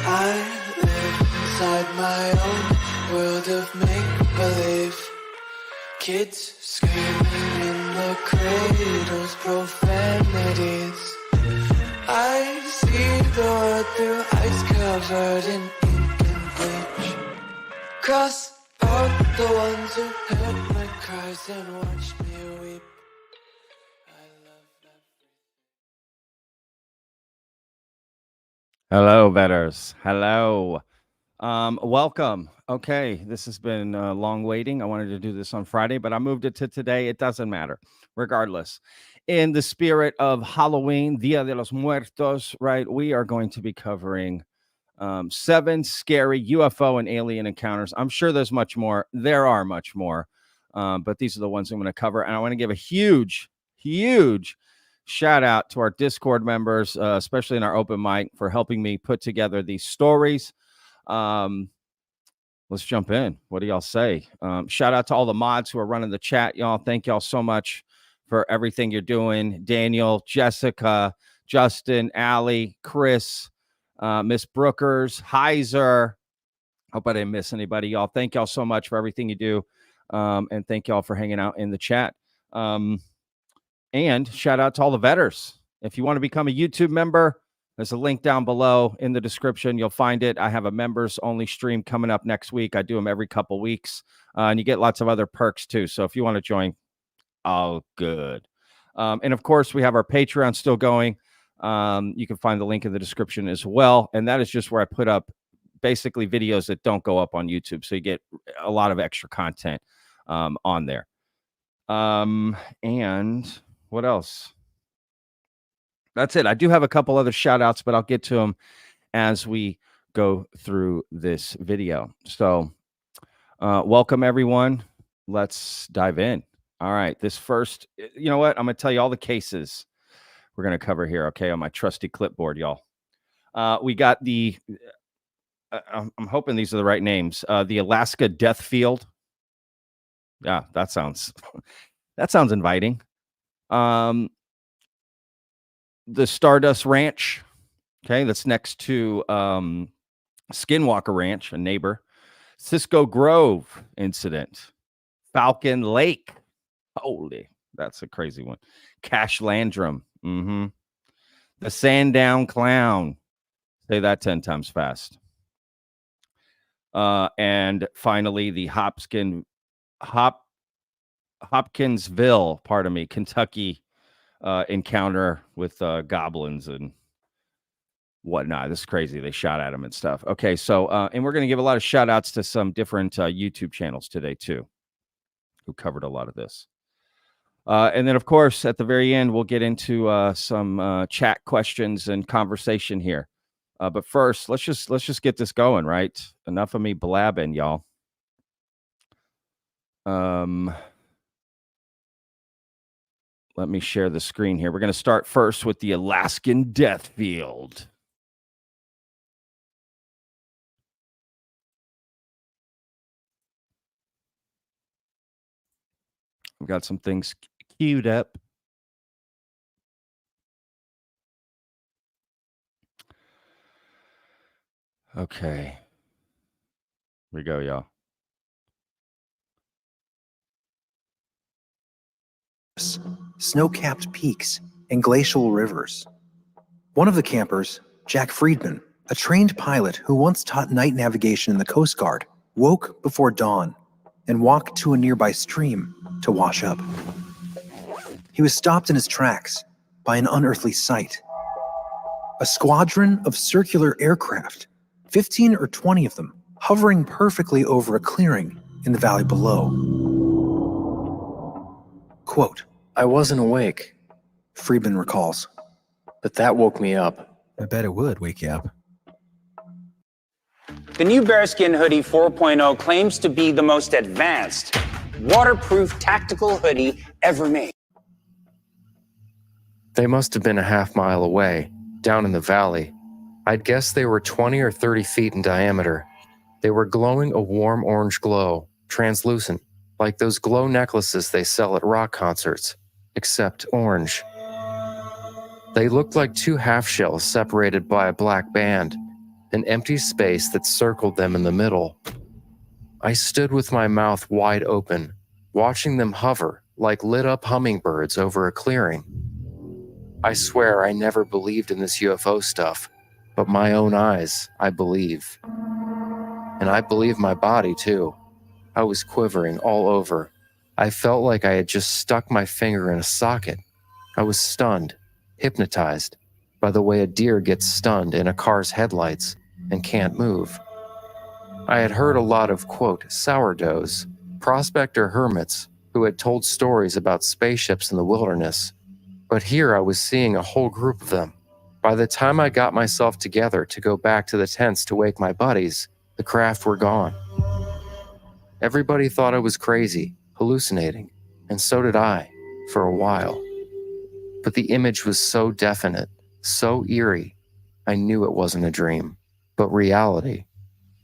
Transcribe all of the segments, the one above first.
I live inside my own world of make-believe. Kids screaming in the cradles, profanities. I see the world through ice covered in ink and bleach. Cross out the ones who heard my cries and watched me weep. I love that. Hello, betters. Hello. Welcome. Okay, this has been long waiting. I wanted to do this on Friday, but I moved it to today. It doesn't matter. Regardless, in the spirit of Halloween, Dia de los Muertos, right, we are going to be covering 7 scary UFO and alien encounters. I'm sure there's much more. There are much more, but these are the ones I'm going to cover. And I want to give a huge shout out to our Discord members, especially in our open mic, for helping me put together these stories. Let's jump in. What do y'all say? Shout out to all the mods who are running the chat, y'all. Thank y'all so much for everything you're doing. Daniel, Jessica, Justin, Allie, Chris, Miss Brookers, Heiser. Hope I didn't miss anybody, y'all. Thank y'all so much for everything you do. And thank y'all for hanging out in the chat. And shout out to all the vetters. If you want to become a YouTube member, there's a link down below in the description. You'll find it. I have a members only stream coming up next week. I do them every couple weeks. And you get lots of other perks too. So if you want to join, all good. And of course, we have our Patreon still going. You can find the link in the description as well. And that is just where I put up basically videos that don't go up on YouTube. So you get a lot of extra content on there. And what else? That's it. I do have a couple other shout outs, but I'll get to them as we go through this video. So welcome, everyone. Let's dive in. All right. This first, you know what? I'm going to tell you all the cases we're going to cover here, okay, on my trusty clipboard, y'all. We got the, I'm hoping these are the right names, the Alaska Death Field. Yeah, that sounds inviting. The Stardust Ranch, okay, that's next to Skinwalker Ranch, a neighbor. Cisco Grove incident. Falcon Lake. Holy, that's a crazy one. Cash-Landrum. The Sandown Clown. Say that 10 times fast. And finally, the Hopkinsville, Kentucky encounter with goblins and whatnot. This is crazy. They shot at him and stuff. Okay, so and we're going to give a lot of shout outs to some different YouTube channels today too, who covered a lot of this. And then of course at the very end we'll get into some chat questions and conversation here. But first, let's just get this going, right? Enough of me blabbing, y'all. Let me share the screen here. We're going to start first with the Alaskan Death Field. We've got some things queued up. Okay. Here we go, y'all. Snow-capped peaks, and glacial rivers. One of the campers, Jack Friedman, a trained pilot who once taught night navigation in the Coast Guard, woke before dawn and walked to a nearby stream to wash up. He was stopped in his tracks by an unearthly sight. A squadron of circular aircraft, 15 or 20 of them, hovering perfectly over a clearing in the valley below. Quote, I wasn't awake, Friedman recalls. but that woke me up. I bet it would wake you up. The new Bearskin Hoodie 4.0 claims to be the most advanced, waterproof tactical hoodie ever made. They must have been a half-mile away, down in the valley. I'd guess they were 20 or 30 feet in diameter. They were glowing a warm orange glow, translucent, like those glow necklaces they sell at rock concerts, except orange. They looked like two half-shells separated by a black band, an empty space that circled them in the middle. I stood with my mouth wide open, watching them hover like lit-up hummingbirds over a clearing. I swear I never believed in this UFO stuff, but my own eyes, I believe. And I believe my body, too. I was quivering all over. I felt like I had just stuck my finger in a socket. I was stunned, hypnotized, by the way a deer gets stunned in a car's headlights and can't move. I had heard a lot of, quote, sourdoughs, prospector hermits who had told stories about spaceships in the wilderness. But here I was seeing a whole group of them. By the time I got myself together to go back to the tents to wake my buddies, the craft were gone. Everybody thought I was crazy, hallucinating, and so did I, for a while. But the image was so definite, so eerie, I knew it wasn't a dream, but reality.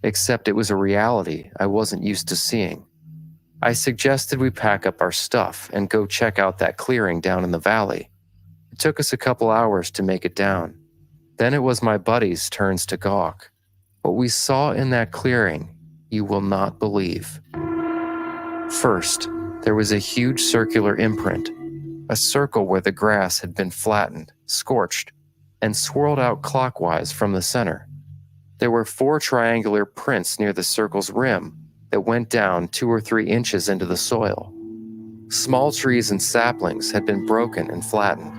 Except it was a reality I wasn't used to seeing. I suggested we pack up our stuff and go check out that clearing down in the valley. It took us a couple hours to make it down. Then it was my buddies' turns to gawk. What we saw in that clearing, you will not believe. First, there was a huge circular imprint, a circle where the grass had been flattened, scorched, and swirled out clockwise from the center. There were 4 triangular prints near the circle's rim that went down 2 or 3 inches into the soil. Small trees and saplings had been broken and flattened.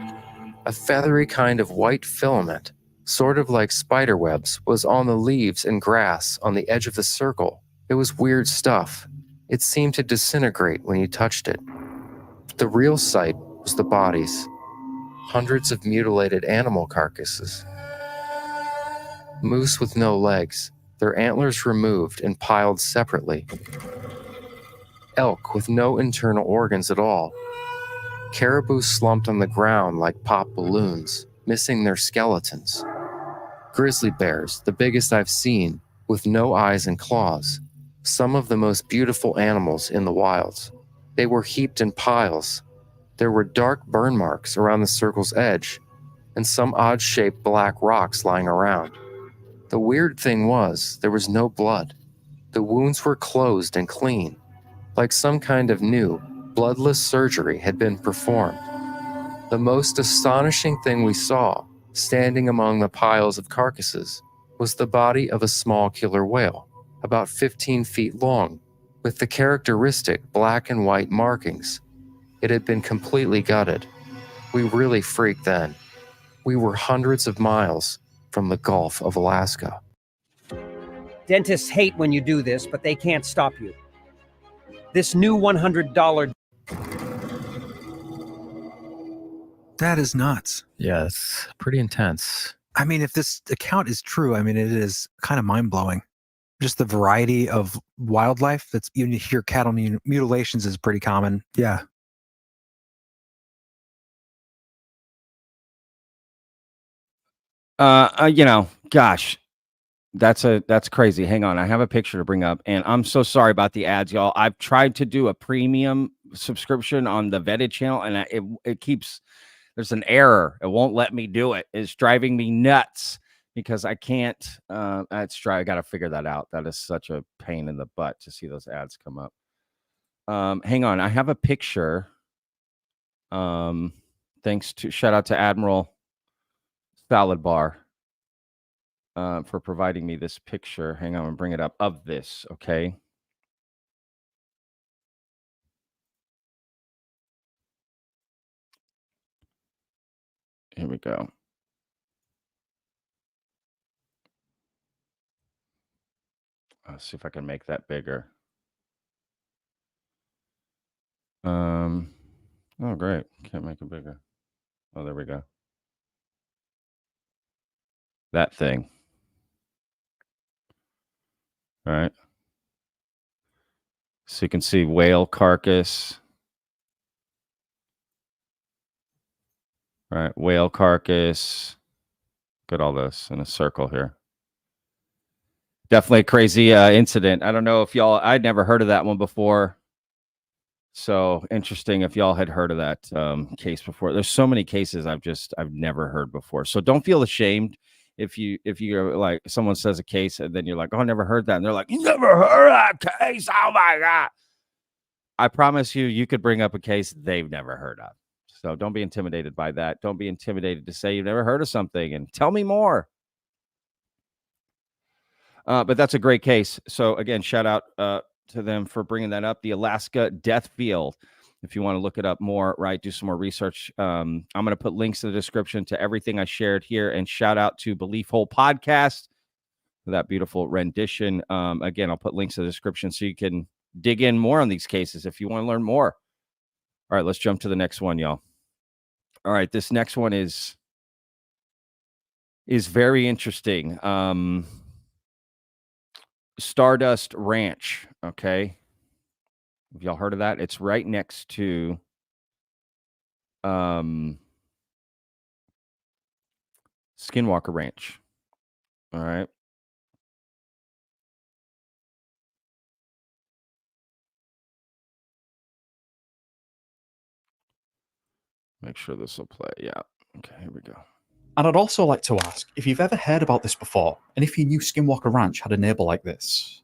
A feathery kind of white filament, sort of like spider webs, was on the leaves and grass on the edge of the circle. It was weird stuff. It seemed to disintegrate when you touched it. The real sight was the bodies. Hundreds of mutilated animal carcasses. Moose with no legs, their antlers removed and piled separately. Elk with no internal organs at all. Caribou slumped on the ground like pop balloons, missing their skeletons. Grizzly bears, the biggest I've seen, with no eyes and claws. Some of the most beautiful animals in the wilds. They were heaped in piles. There were dark burn marks around the circle's edge, and some odd-shaped black rocks lying around. The weird thing was, there was no blood. The wounds were closed and clean, like some kind of new, bloodless surgery had been performed. The most astonishing thing we saw, standing among the piles of carcasses, was the body of a small killer whale, about 15 feet long, with the characteristic black and white markings. It had been completely gutted. We really freaked then. We were hundreds of miles from the Gulf of Alaska. Dentists hate when you do this, but they can't stop you. This new $100... That is nuts. Yeah, it's pretty intense. I mean, if this account is true, I mean, it is kind of mind-blowing. Just the variety of wildlife that's, you hear cattle mutilations is pretty common. Yeah. Gosh, that's crazy. Hang on, I have a picture to bring up, and I'm so sorry about the ads, y'all. I've tried to do a premium subscription on the vetted channel, and it keeps, there's an error. It won't let me do it. It's driving me nuts because I can't. I got to figure that out. That is such a pain in the butt to see those ads come up. Hang on, I have a picture. Shout out to Admiral Salad Bar for providing me this picture. Hang on, and bring it up of this. Okay. Here we go. Let's see if I can make that bigger. Oh, great. Can't make it bigger. Oh, there we go. That thing. All right. So you can see whale carcass. All right. Whale carcass. Look at all this in a circle here. Definitely a crazy incident. I don't know if y'all, I'd never heard of that one before. So interesting if y'all had heard of that case before. There's so many cases I've never heard before. So don't feel ashamed if you're like, someone says a case and then you're like, oh, I never heard that. And they're like, you never heard of that case? Oh my God. I promise you could bring up a case they've never heard of. So don't be intimidated by that. Don't be intimidated to say you've never heard of something and tell me more. But that's a great case. So again, shout out to them for bringing that up. The Alaska Death Field. If you want to look it up more, right, do some more research. I'm going to put links in the description to everything I shared here. And shout out to Belief Hole Podcast for that beautiful rendition. Again, I'll put links in the description so you can dig in more on these cases if you want to learn more. All right, let's jump to the next one, y'all. All right, this next one is very interesting. Stardust Ranch, okay? Have y'all heard of that? It's right next to Skinwalker Ranch. All right. Make sure this will play. Yeah. Okay, here we go. And I'd also like to ask if you've ever heard about this before, and if you knew Skinwalker Ranch had a neighbor like this.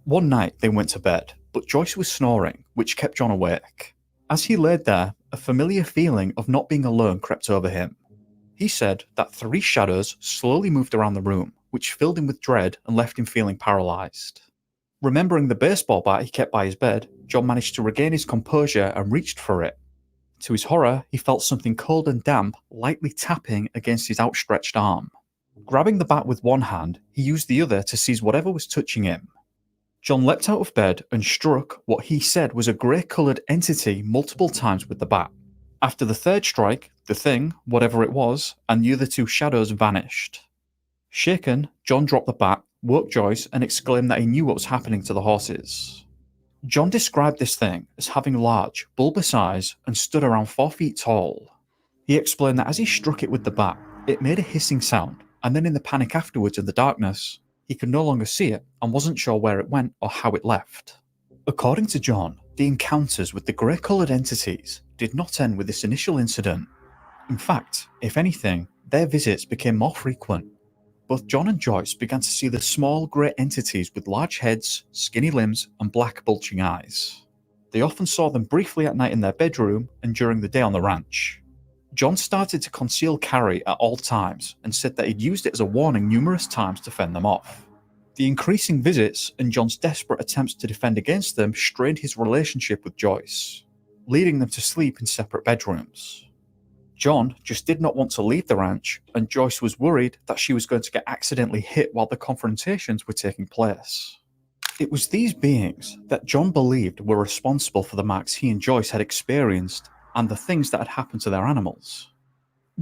One night they went to bed, but Joyce was snoring, which kept John awake. As he laid there, a familiar feeling of not being alone crept over him. He said that 3 shadows slowly moved around the room, which filled him with dread and left him feeling paralyzed. Remembering the baseball bat he kept by his bed, John managed to regain his composure and reached for it. To his horror, he felt something cold and damp lightly tapping against his outstretched arm. Grabbing the bat with one hand, he used the other to seize whatever was touching him. John leapt out of bed and struck what he said was a grey-coloured entity multiple times with the bat. After the third strike, the thing, whatever it was, and the other 2 shadows vanished. Shaken, John dropped the bat, woke Joyce, and exclaimed that he knew what was happening to the horses. John described this thing as having large, bulbous eyes and stood around 4 feet tall. He explained that as he struck it with the bat, it made a hissing sound, and then in the panic afterwards in the darkness, he could no longer see it and wasn't sure where it went or how it left. According to John, the encounters with the grey-coloured entities did not end with this initial incident. In fact, if anything, their visits became more frequent. Both John and Joyce began to see the small grey entities with large heads, skinny limbs, and black bulging eyes. They often saw them briefly at night in their bedroom and during the day on the ranch. John started to conceal carry at all times and said that he'd used it as a warning numerous times to fend them off. The increasing visits and John's desperate attempts to defend against them strained his relationship with Joyce, leading them to sleep in separate bedrooms. John just did not want to leave the ranch, and Joyce was worried that she was going to get accidentally hit while the confrontations were taking place. It was these beings that John believed were responsible for the marks he and Joyce had experienced and the things that had happened to their animals.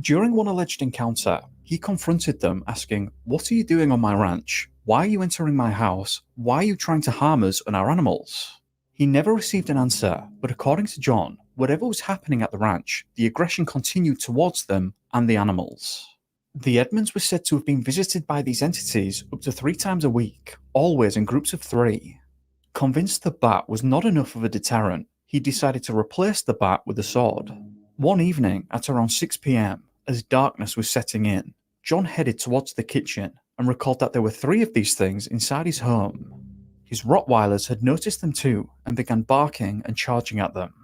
During one alleged encounter, he confronted them asking, "What are you doing on my ranch? Why are you entering my house? Why are you trying to harm us and our animals?" He never received an answer, but according to John, whatever was happening at the ranch, the aggression continued towards them and the animals. The Edmonds were said to have been visited by these entities up to 3 times a week, always in groups of 3. Convinced the bat was not enough of a deterrent, he decided to replace the bat with a sword. One evening at around 6 p.m, as darkness was setting in, John headed towards the kitchen and recalled that there were 3 of these things inside his home. His Rottweilers had noticed them too and began barking and charging at them.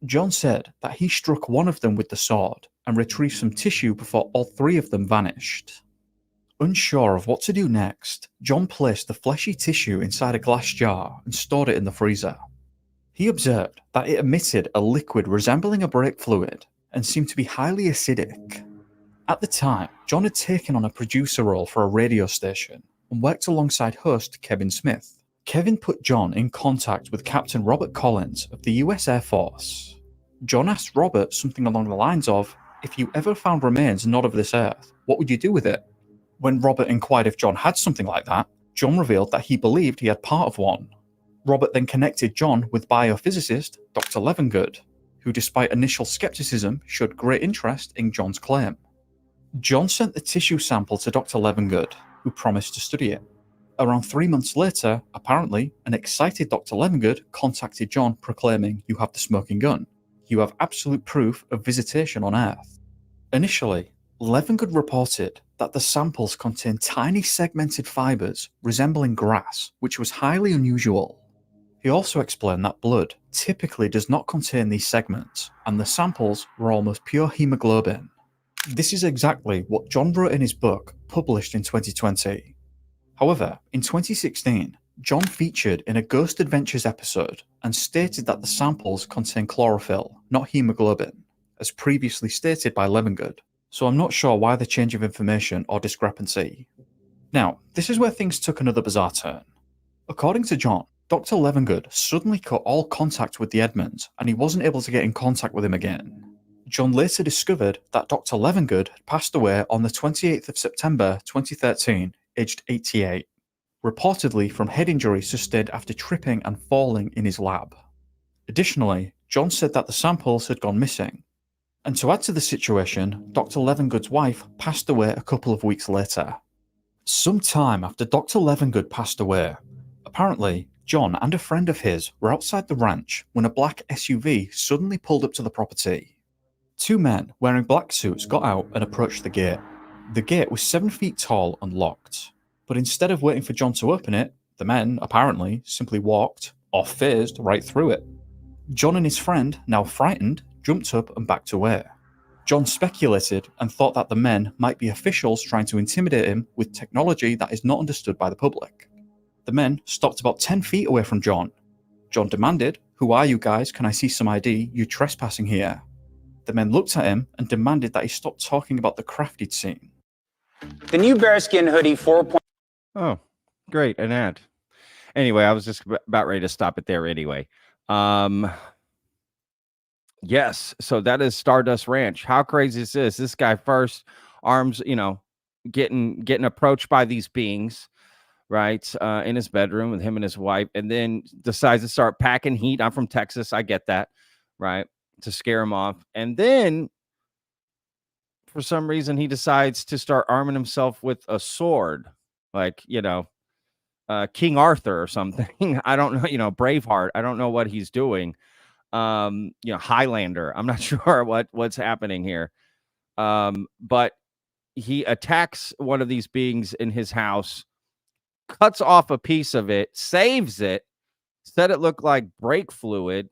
John said that he struck one of them with the sword and retrieved some tissue before all 3 of them vanished. Unsure of what to do next, John placed the fleshy tissue inside a glass jar and stored it in the freezer. He observed that it emitted a liquid resembling a brake fluid and seemed to be highly acidic. At the time, John had taken on a producer role for a radio station and worked alongside host Kevin Smith. Kevin put John in contact with Captain Robert Collins of the US Air Force. John asked Robert something along the lines of, "If you ever found remains not of this earth, what would you do with it?" When Robert inquired if John had something like that, John revealed that he believed he had part of one. Robert then connected John with biophysicist Dr. Levengood, who despite initial skepticism showed great interest in John's claim. John sent the tissue sample to Dr. Levengood, who promised to study it. Around 3 months later, apparently, an excited Dr. Levengood contacted John proclaiming, "You have the smoking gun. You have absolute proof of visitation on Earth." Initially, Levengood reported that the samples contained tiny segmented fibers resembling grass, which was highly unusual. He also explained that blood typically does not contain these segments, and the samples were almost pure hemoglobin. This is exactly what John wrote in his book, published in 2020. However, in 2016, John featured in a Ghost Adventures episode and stated that the samples contain chlorophyll, not hemoglobin, as previously stated by Levengood. So I'm not sure why the change of information or discrepancy. Now, this is where things took another bizarre turn. According to John, Dr. Levengood suddenly cut all contact with the Edmonds, and he wasn't able to get in contact with him again. John later discovered that Dr. Levengood had passed away on the 28th of September 2013, aged 88, reportedly from head injuries sustained after tripping and falling in his lab. Additionally, John said that the samples had gone missing. And to add to the situation, Dr. Levengood's wife passed away a couple of weeks later. Some time after Dr. Levengood passed away, apparently, John and a friend of his were outside the ranch when a black SUV suddenly pulled up to the property. Two men wearing black suits got out and approached the gate. The gate was 7 feet tall and locked, but instead of waiting for John to open it, the men, apparently, simply walked, or phased, right through it. John and his friend, now frightened, jumped up and backed away. John speculated and thought that the men might be officials trying to intimidate him with technology that is not understood by the public. The men stopped about 10 feet away from John. John demanded, "Who are you guys? Can I see some ID? You're trespassing here." The men looked at him and demanded that he stop talking about the crafted scene. The new bearskin hoodie 4. Oh, great. An ad. Anyway, I was just about ready to stop it there anyway. Yes, so that is Stardust Ranch. How crazy is this? This guy first arms, getting approached by these beings, right? In his bedroom with him and his wife, and then decides to start packing heat. I'm from Texas. I get that, right? To scare him off. And then for some reason he decides to start arming himself with a sword, like, King Arthur or something. I don't know, Braveheart. I don't know what he's doing. Highlander. I'm not sure what's happening here. But he attacks one of these beings in his house, cuts off a piece of it, saves it, said it looked like brake fluid.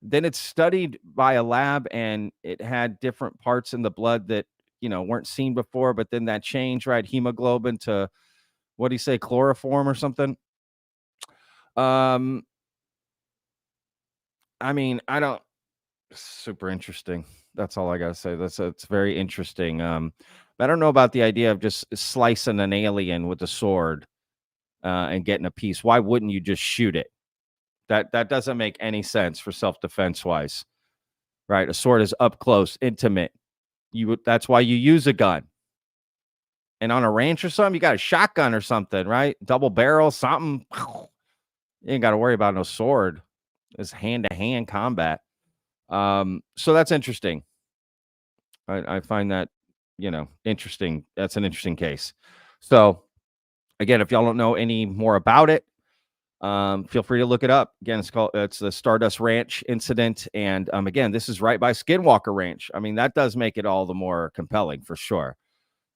Then it's studied by a lab and it had different parts in the blood that, weren't seen before, but then that changed, right? Hemoglobin to, what do you say, chloroform or something? Super interesting. That's all I got to say. It's very interesting. I don't know about the idea of just slicing an alien with a sword and getting a piece. Why wouldn't you just shoot it? That doesn't make any sense for self-defense wise, right? A sword is up close, intimate. That's why you use a gun. And on a ranch or something, you got a shotgun or something, right? Double barrel, something. You ain't got to worry about no sword. It's hand-to-hand combat. So that's interesting. I find that, interesting. That's an interesting case. So again, if y'all don't know any more about it, feel free to look it up. Again, it's the Stardust Ranch incident. And again, this is right by Skinwalker Ranch. I mean, that does make it all the more compelling for sure.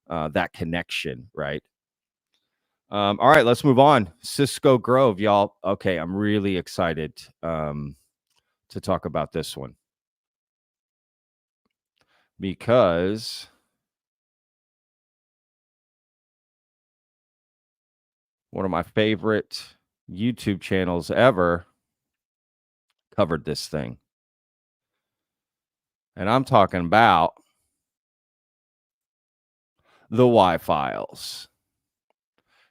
That connection, right? All right, let's move on. Cisco Grove, y'all. Okay, I'm really excited to talk about this one because one of my favorite YouTube channels ever covered this thing. And I'm talking about the Y-Files.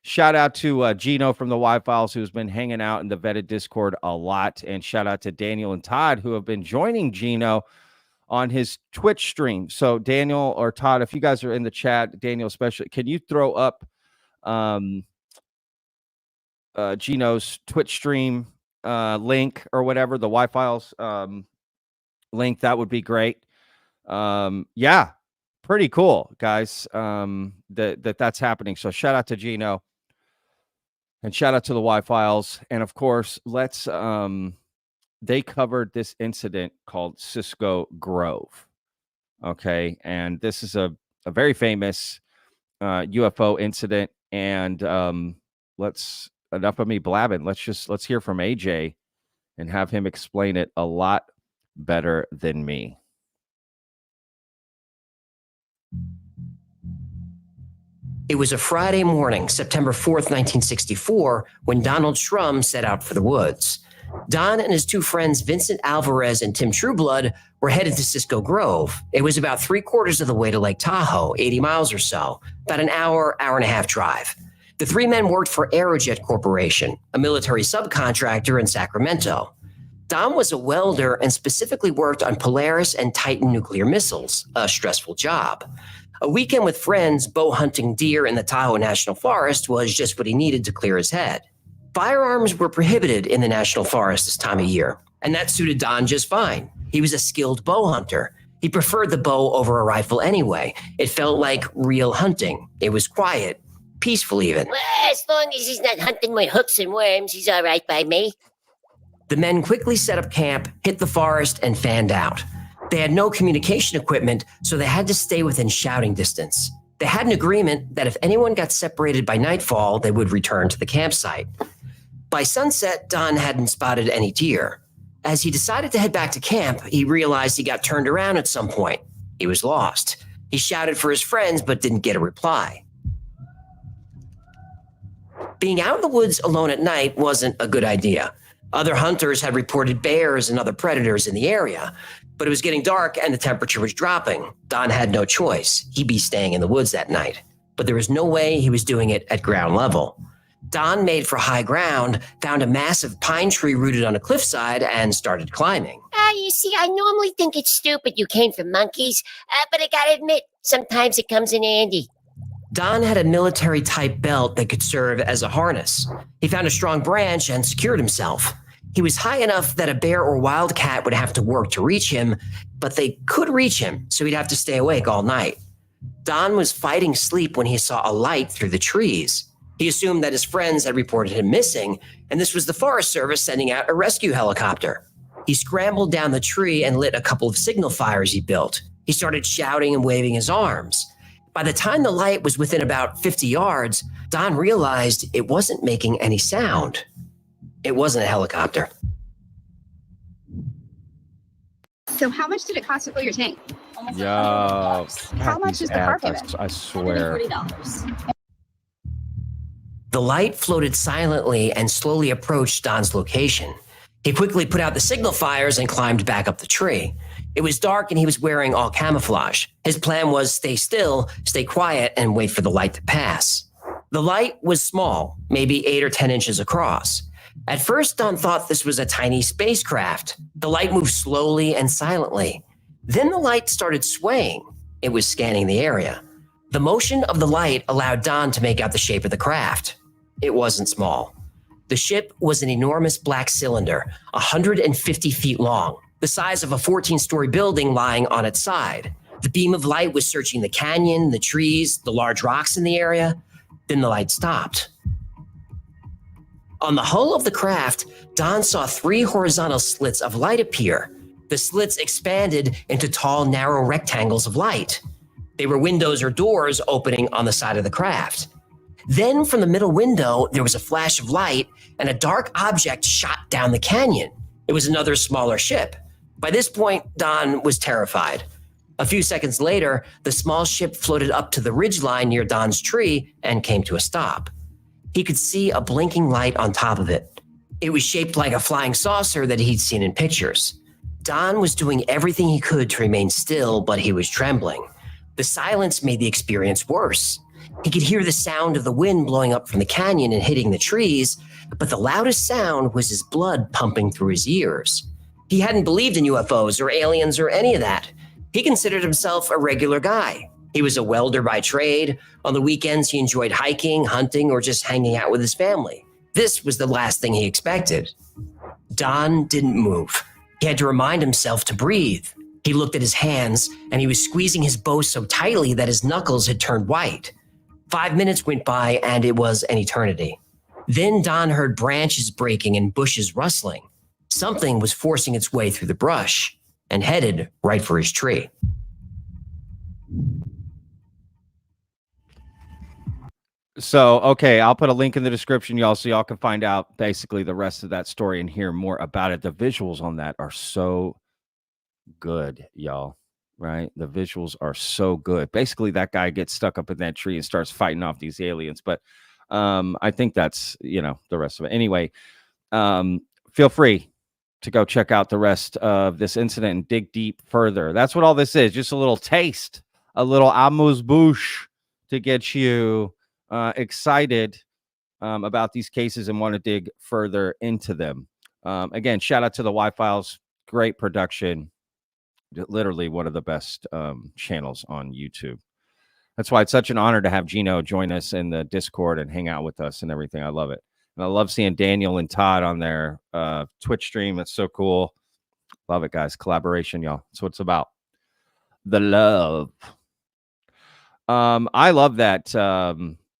Shout out to Gino from the Y-Files, who's been hanging out in the Vetted Discord a lot. And shout out to Daniel and Todd, who have been joining Gino on his Twitch stream. So Daniel or Todd, if you guys are in the chat, Daniel especially, can you throw up Gino's Twitch stream link or whatever, the Y-Files link? That would be great. Yeah, pretty cool, guys. That's happening. So shout out to Gino. And shout out to the Y-Files. And of course, they covered this incident called Cisco Grove. Okay. And this is a very famous UFO incident. And enough of me blabbing. Let's hear from AJ and have him explain it a lot better than me. It was a Friday morning, September 4th, 1964, when Donald Shrum set out for the woods. Don and his two friends, Vincent Alvarez and Tim Trueblood, were headed to Cisco Grove. It was about 3/4 of the way to Lake Tahoe, 80 miles or so, about an hour and a half drive. The three men worked for Aerojet Corporation, a military subcontractor in Sacramento. Don was a welder and specifically worked on Polaris and Titan nuclear missiles, a stressful job. A weekend with friends bow hunting deer in the Tahoe National Forest was just what he needed to clear his head. Firearms were prohibited in the National Forest this time of year, and that suited Don just fine. He was a skilled bow hunter. He preferred the bow over a rifle anyway. It felt like real hunting. It was quiet, peaceful even. Well, as long as he's not hunting with hooks and worms, he's all right by me. The men quickly set up camp, hit the forest, and fanned out. They had no communication equipment, so they had to stay within shouting distance. They had an agreement that if anyone got separated by nightfall, they would return to the campsite. By sunset, Don hadn't spotted any deer. As he decided to head back to camp, he realized he got turned around at some point. He was lost. He shouted for his friends, but didn't get a reply. Being out in the woods alone at night wasn't a good idea. Other hunters had reported bears and other predators in the area, but it was getting dark and the temperature was dropping. Don had no choice. He'd be staying in the woods that night, but there was no way he was doing it at ground level. Don made for high ground, found a massive pine tree rooted on a cliffside, and started climbing. You see, I normally think it's stupid you came from monkeys, but I gotta admit, sometimes it comes in handy. Don had a military-type belt that could serve as a harness. He found a strong branch and secured himself. He was high enough that a bear or wildcat would have to work to reach him, but they could reach him, so he'd have to stay awake all night. Don was fighting sleep when he saw a light through the trees. He assumed that his friends had reported him missing, and this was the Forest Service sending out a rescue helicopter. He scrambled down the tree and lit a couple of signal fires he built. He started shouting and waving his arms. By the time the light was within about 50 yards, Don realized it wasn't making any sound. It wasn't a helicopter. So how much did it cost to fill your tank? Almost $100. How much is the car payment? I swear. $140. The light floated silently and slowly approached Don's location. He quickly put out the signal fires and climbed back up the tree. It was dark and he was wearing all camouflage. His plan was stay still, stay quiet, and wait for the light to pass. The light was small, maybe 8 or 10 inches across. At first, Don thought this was a tiny spacecraft. The light moved slowly and silently. Then the light started swaying. It was scanning the area. The motion of the light allowed Don to make out the shape of the craft. It wasn't small. The ship was an enormous black cylinder, 150 feet long, the size of a 14-story building lying on its side. The beam of light was searching the canyon, the trees, the large rocks in the area. Then the light stopped. On the hull of the craft, Don saw 3 horizontal slits of light appear. The slits expanded into tall, narrow rectangles of light. They were windows or doors opening on the side of the craft. Then from the middle window, there was a flash of light and a dark object shot down the canyon. It was another smaller ship. By this point, Don was terrified. A few seconds later, the small ship floated up to the ridgeline near Don's tree and came to a stop. He could see a blinking light on top of it. It was shaped like a flying saucer that he'd seen in pictures. Don was doing everything he could to remain still, but he was trembling. The silence made the experience worse. He could hear the sound of the wind blowing up from the canyon and hitting the trees, but the loudest sound was his blood pumping through his ears. He hadn't believed in UFOs or aliens or any of that. He considered himself a regular guy. He was a welder by trade. On the weekends, he enjoyed hiking, hunting, or just hanging out with his family. This was the last thing he expected. Don didn't move. He had to remind himself to breathe. He looked at his hands, and he was squeezing his bow so tightly that his knuckles had turned white. 5 minutes went by, and it was an eternity. Then Don heard branches breaking and bushes rustling. Something was forcing its way through the brush and headed right for his tree. So, okay, I'll put a link in the description, y'all, so y'all can find out basically the rest of that story and hear more about it. The visuals on that are so good, y'all, right? The visuals are so good. Basically, that guy gets stuck up in that tree and starts fighting off these aliens. But I think that's, the rest of it. Anyway, feel free to go check out the rest of this incident and dig deep further. That's what all this is. Just a little taste, a little amuse-bouche to get you excited about these cases and want to dig further into them. Again, shout out to the Y-Files. Great production. Literally one of the best channels on YouTube. That's why it's such an honor to have Gino join us in the Discord and hang out with us and everything. I love it. And I love seeing Daniel and Todd on their Twitch stream. That's so cool. Love it, guys. Collaboration, y'all. That's what it's about. The love. I love that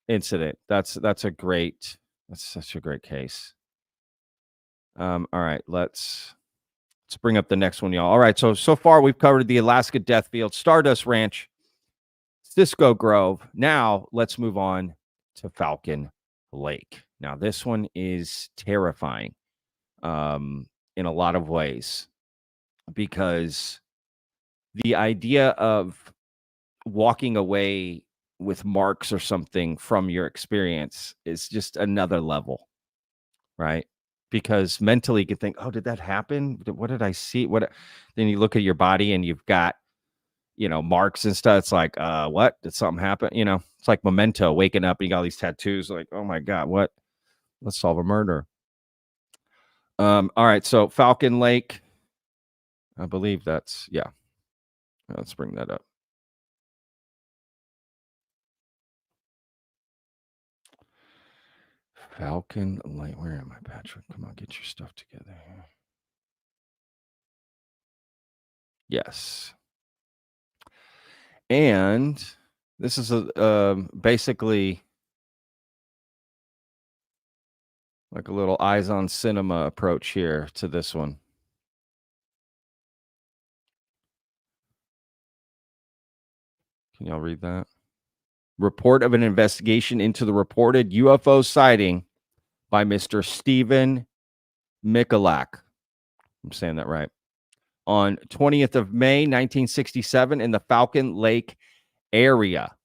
incident. That's such a great case. All right, let's bring up the next one, y'all. All right, so far we've covered the Alaska Death Field, Stardust Ranch, Cisco Grove. Now let's move on to Falcon Lake. Now this one is terrifying in a lot of ways, because the idea of walking away with marks or something from your experience is just another level, right? Because mentally you can think, oh, did that happen? What did I see? Then you look at your body and you've got, marks and stuff. It's like, what? Did something happen? It's like Memento, waking up and you got all these tattoos. Like, oh my God, what? Let's solve a murder. All right. So Falcon Lake, I believe that's, yeah. Let's bring that up. Falcon Lake. Where am I, Patrick? Come on, get your stuff together here. Yes. And this is basically like a little eyes on cinema approach here to this one. Can y'all read that? Report of an investigation into the reported UFO sighting by Mr. Stephen Michalak. I'm saying that right. On 20th of May, 1967 in the Falcon Lake area.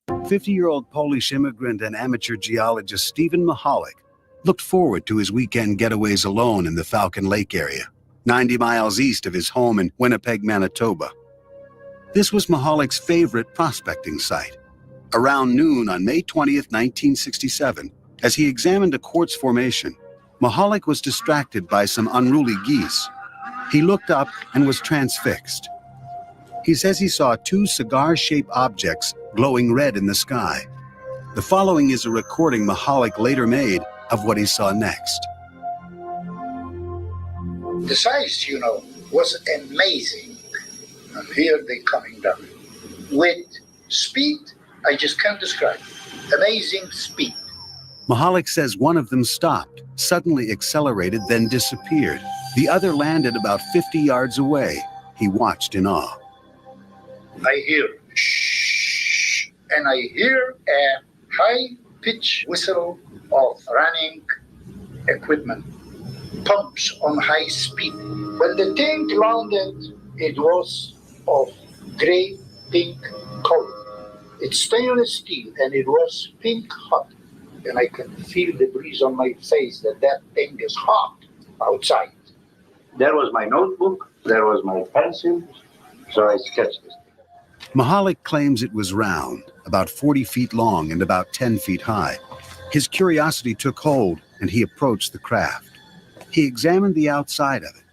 "50-year-old Polish immigrant and amateur geologist Stephen Michalak looked forward to his weekend getaways alone in the Falcon Lake area, 90 miles east of his home in Winnipeg, Manitoba. This was Michalak's favorite prospecting site. Around noon on May 20th, 1967, as he examined a quartz formation, Michalak was distracted by some unruly geese. He looked up and was transfixed. He says he saw two cigar-shaped objects glowing red in the sky. The following is a recording Michalak later made of what he saw next. The size, was amazing. And here they coming down. With speed, I just can't describe. Amazing speed. Michalak says one of them stopped, suddenly accelerated, then disappeared. The other landed about 50 yards away. He watched in awe. I hear shh, and I hear a high-pitched whistle of running equipment, pumps on high speed. When the thing landed, it was of gray pink color. It's stainless steel, and it was pink hot. And I can feel the breeze on my face that thing is hot outside. There was my notebook, there was my pencil, so I sketched this. Michalak claims it was round, about 40 feet long and about 10 feet high. His curiosity took hold, and he approached the craft. He examined the outside of it,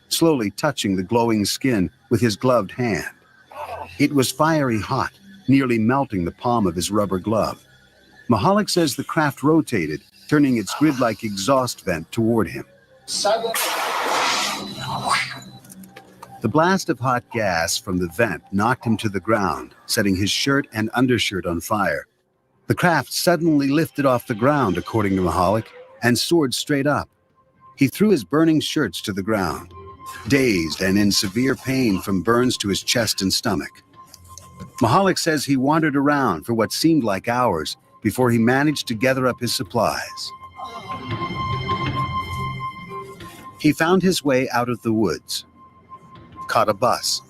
slowly touching the glowing skin with his gloved hand. It was fiery hot, nearly melting the palm of his rubber glove. Michalak says the craft rotated, turning its grid-like exhaust vent toward him. Suddenly, The blast of hot gas from the vent knocked him to the ground, setting his shirt and undershirt on fire. The craft suddenly lifted off the ground, according to Mahalik, and soared straight up. He threw his burning shirts to the ground, dazed and in severe pain from burns to his chest and stomach. Mahalik says he wandered around for what seemed like hours before he managed to gather up his supplies. He found his way out of the woods, caught a bus,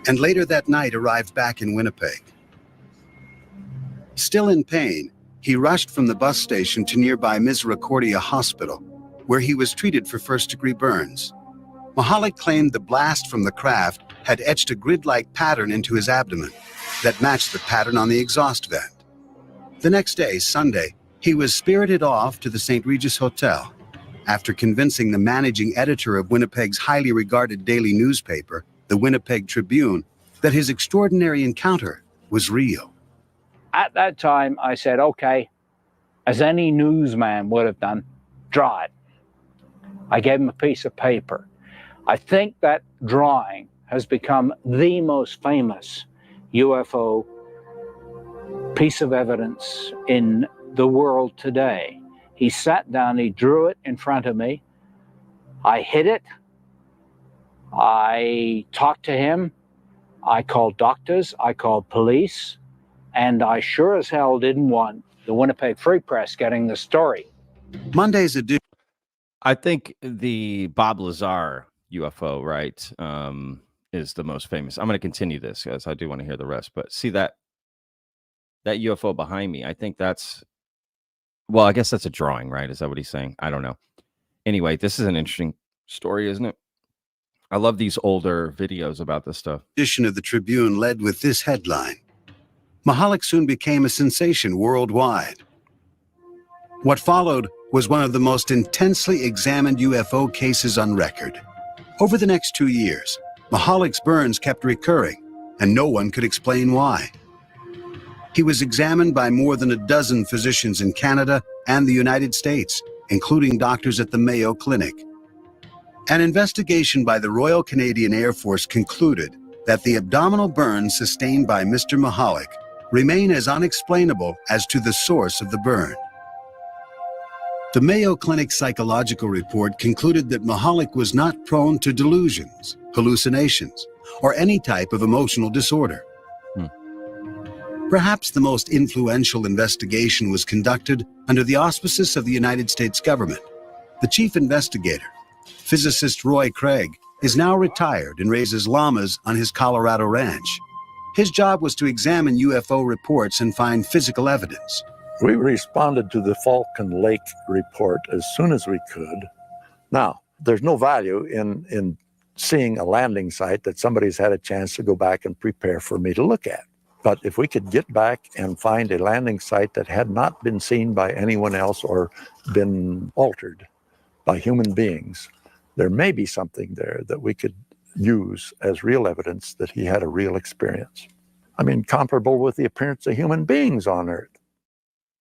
and later that night arrived back in Winnipeg. Still in pain, he rushed from the bus station to nearby Misericordia Hospital, where he was treated for first-degree burns. Mahalik claimed the blast from the craft had etched a grid-like pattern into his abdomen that matched the pattern on the exhaust vent. The next day, Sunday, he was spirited off to the St. Regis Hotel after convincing the managing editor of Winnipeg's highly regarded daily newspaper, the Winnipeg Tribune, that his extraordinary encounter was real. At that time, I said, okay, as any newsman would have done, draw it. I gave him a piece of paper. I think that drawing has become the most famous UFO piece of evidence in the world today. He sat down, he drew it in front of me. I hid it. I talked to him. I called doctors. I called police. And I sure as hell didn't want the Winnipeg Free Press getting the story. Monday's edition. I think the Bob Lazar UFO, right, is the most famous. I'm going to continue this, guys. I do want to hear the rest. But see that UFO behind me? I think that's, well, I guess that's a drawing, right? Is that what he's saying? I don't know. Anyway, this is an interesting story, isn't it? I love these older videos about this stuff. Edition of the Tribune led with this headline: Mahalik soon became a sensation worldwide. What followed was one of the most intensely examined UFO cases on record. Over the next 2 years, Mahalik's burns kept recurring, and no one could explain why. He was examined by more than a dozen physicians in Canada and the United States, including doctors at the Mayo Clinic. An investigation by the Royal Canadian Air Force concluded that the abdominal burns sustained by Mr. Mahalik remain as unexplainable as to the source of the burn. The Mayo Clinic psychological report concluded that Mahalik was not prone to delusions, hallucinations, or any type of emotional disorder. Perhaps the most influential investigation was conducted under the auspices of the United States government. The chief investigator, physicist Roy Craig, is now retired and raises llamas on his Colorado ranch. His job was to examine UFO reports and find physical evidence. We responded to the Falcon Lake report as soon as we could. Now, there's no value in seeing a landing site that somebody's had a chance to go back and prepare for me to look at. But if we could get back and find a landing site that had not been seen by anyone else or been altered by human beings, there may be something there that we could use as real evidence that he had a real experience. I mean, comparable with the appearance of human beings on Earth.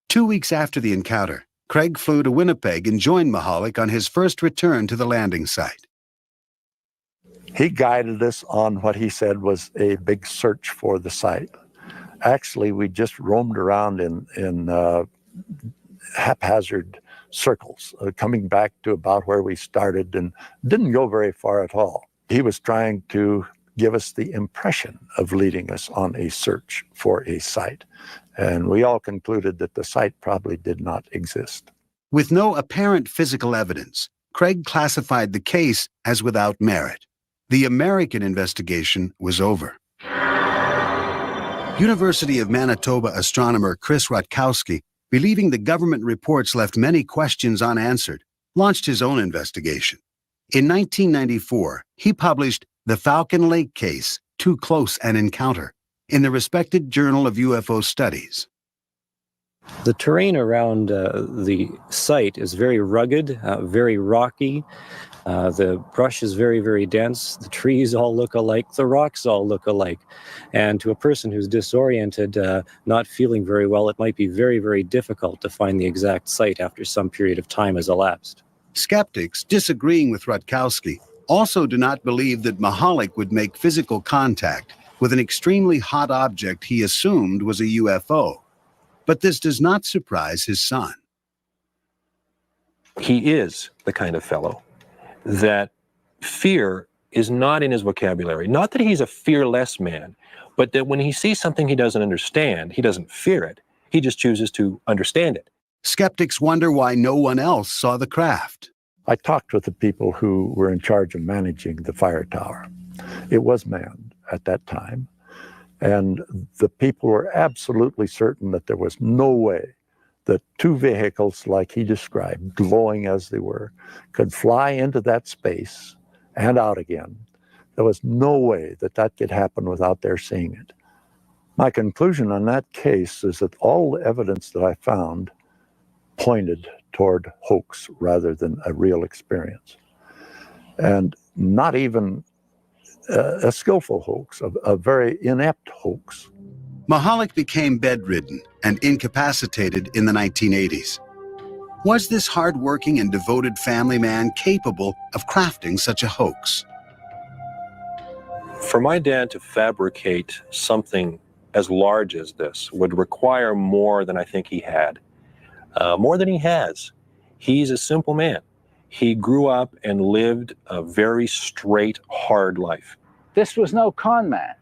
2 weeks after the encounter, Craig flew to Winnipeg and joined Mahalik on his first return to the landing site. He guided us on what he said was a big search for the site. Actually, we just roamed around in haphazard circles, coming back to about where we started and didn't go very far at all. He was trying to give us the impression of leading us on a search for a site. And we all concluded that the site probably did not exist. With no apparent physical evidence, Craig classified the case as without merit. The American investigation was over. University of Manitoba astronomer Chris Rutkowski, believing the government reports left many questions unanswered, launched his own investigation. In 1994, he published The Falcon Lake Case, Too Close an Encounter, in the respected Journal of UFO Studies. The terrain around the site is very rugged, very rocky. The brush is very, very dense. The trees all look alike. The rocks all look alike. And to a person who's disoriented, not feeling very well, it might be very, very difficult to find the exact site after some period of time has elapsed. Skeptics, disagreeing with Rutkowski, also do not believe that Mahalik would make physical contact with an extremely hot object he assumed was a UFO. But this does not surprise his son. He is the kind of fellow that fear is not in his vocabulary. Not that he's a fearless man, but that when he sees something he doesn't understand, he doesn't fear it. He just chooses to understand it. Skeptics wonder why no one else saw the craft. I talked with the people who were in charge of managing the fire tower. It was manned at that time, and the people were absolutely certain that there was no way that two vehicles like he described, glowing as they were, could fly into that space and out again. There was no way that that could happen without their seeing it. My conclusion on that case is that all the evidence that I found pointed toward hoax rather than a real experience. And not even a skillful hoax, a very inept hoax. Mahalik became bedridden and incapacitated in the 1980s. Was this hardworking and devoted family man capable of crafting such a hoax? For my dad to fabricate something as large as this would require more than I think he had. More than he has. He's a simple man. He grew up and lived a very straight, hard life. This was no con man.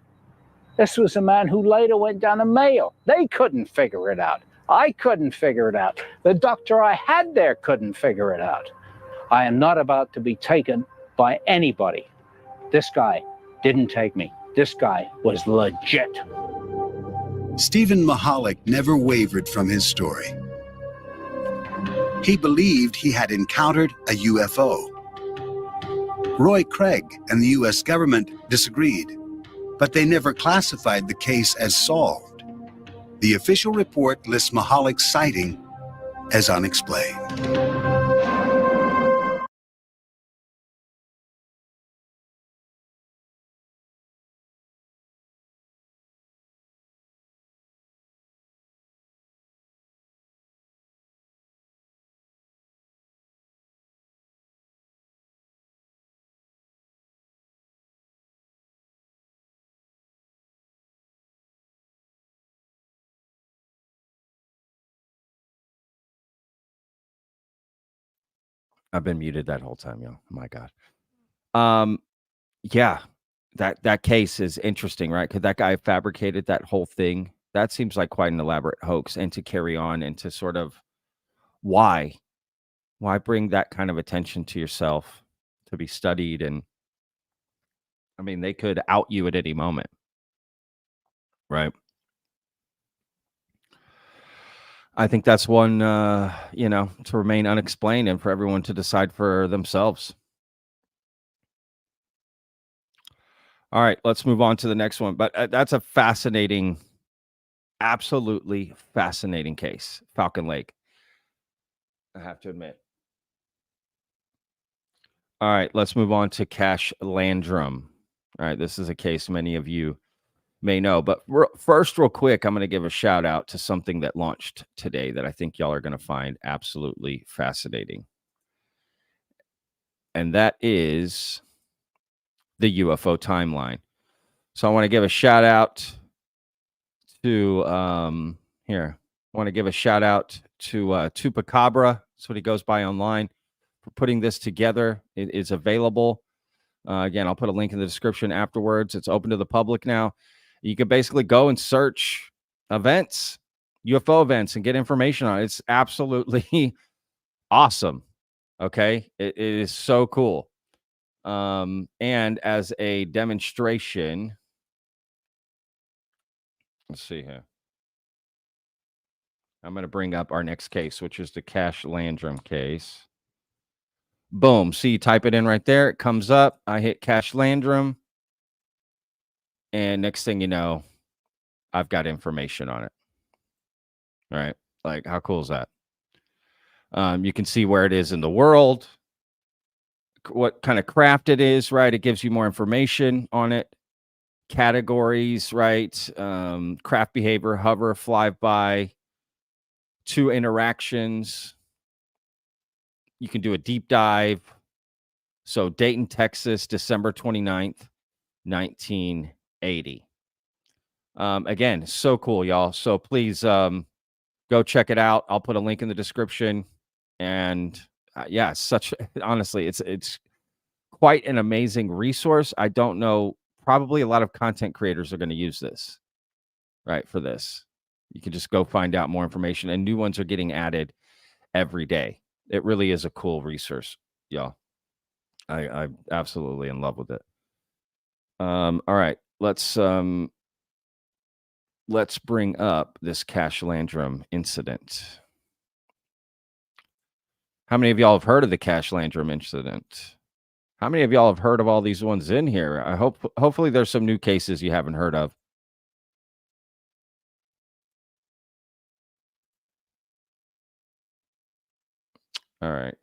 This was a man who later went down a Mayo. They couldn't figure it out. I couldn't figure it out. The doctor I had there couldn't figure it out. I am not about to be taken by anybody. This guy didn't take me. This guy was legit. Stephen Mahalik never wavered from his story. He believed he had encountered a UFO. Roy Craig and the U.S. government disagreed, but they never classified the case as solved. The official report lists Mahalik's sighting as unexplained. I've been muted that whole time, yo. My God. Yeah, that case is interesting, right? Because that guy fabricated that whole thing. That seems like quite an elaborate hoax. And to carry on and to sort of why bring that kind of attention to yourself to be studied? And I mean, they could out you at any moment, right? I think that's one, to remain unexplained and for everyone to decide for themselves. All right, let's move on to the next one. But that's a fascinating, absolutely fascinating case, Falcon Lake. I have to admit. All right, let's move on to Cash-Landrum. All right, this is a case many of you may know. But first, real quick, I'm going to give a shout out to something that launched today that I think y'all are going to find absolutely fascinating. And that is the UFO timeline. So I want to give a shout out to I want to give a shout out to Tupacabra. That's what he goes by online, for putting this together. It is available. Again, I'll put a link in the description afterwards. It's open to the public now. You can basically go and search events, UFO events, and get information on it. It's absolutely awesome. Okay. It is so cool. And as a demonstration, let's see here. I'm going to bring up our next case, which is the Cash-Landrum case. Boom. See, you type it in right there. It comes up. I hit Cash-Landrum. And next thing you know, I've got information on it. All right. Like, how cool is that? You can see where it is in the world, what kind of craft it is, right? It gives you more information on it. Categories, right? Craft behavior, hover, fly by, 2 interactions. You can do a deep dive, So Dayton, Texas, December 29th, 1980. Again, so cool, y'all. So please go check it out. I'll put a link in the description. And yeah, honestly, it's quite an amazing resource. I don't know, probably a lot of content creators are going to use this, right, for this. You can just go find out more information, and new ones are getting added every day. It really is a cool resource, y'all. I'm absolutely in love with it. All right, let's bring up this Cash-Landrum incident. How many of y'all have heard of the Cash-Landrum incident? How many of y'all have heard of all these ones in here? Hopefully there's some new cases you haven't heard of. All right.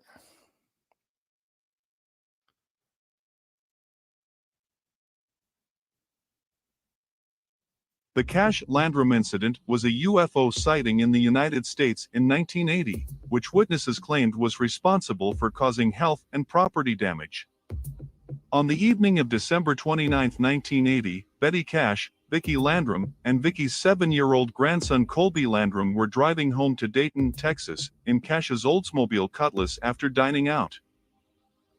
The Cash-Landrum incident was a UFO sighting in the United States in 1980, which witnesses claimed was responsible for causing health and property damage. On the evening of December 29, 1980, Betty Cash, Vicki Landrum, and Vicki's 7-year-old grandson Colby Landrum were driving home to Dayton, Texas, in Cash's Oldsmobile Cutlass after dining out.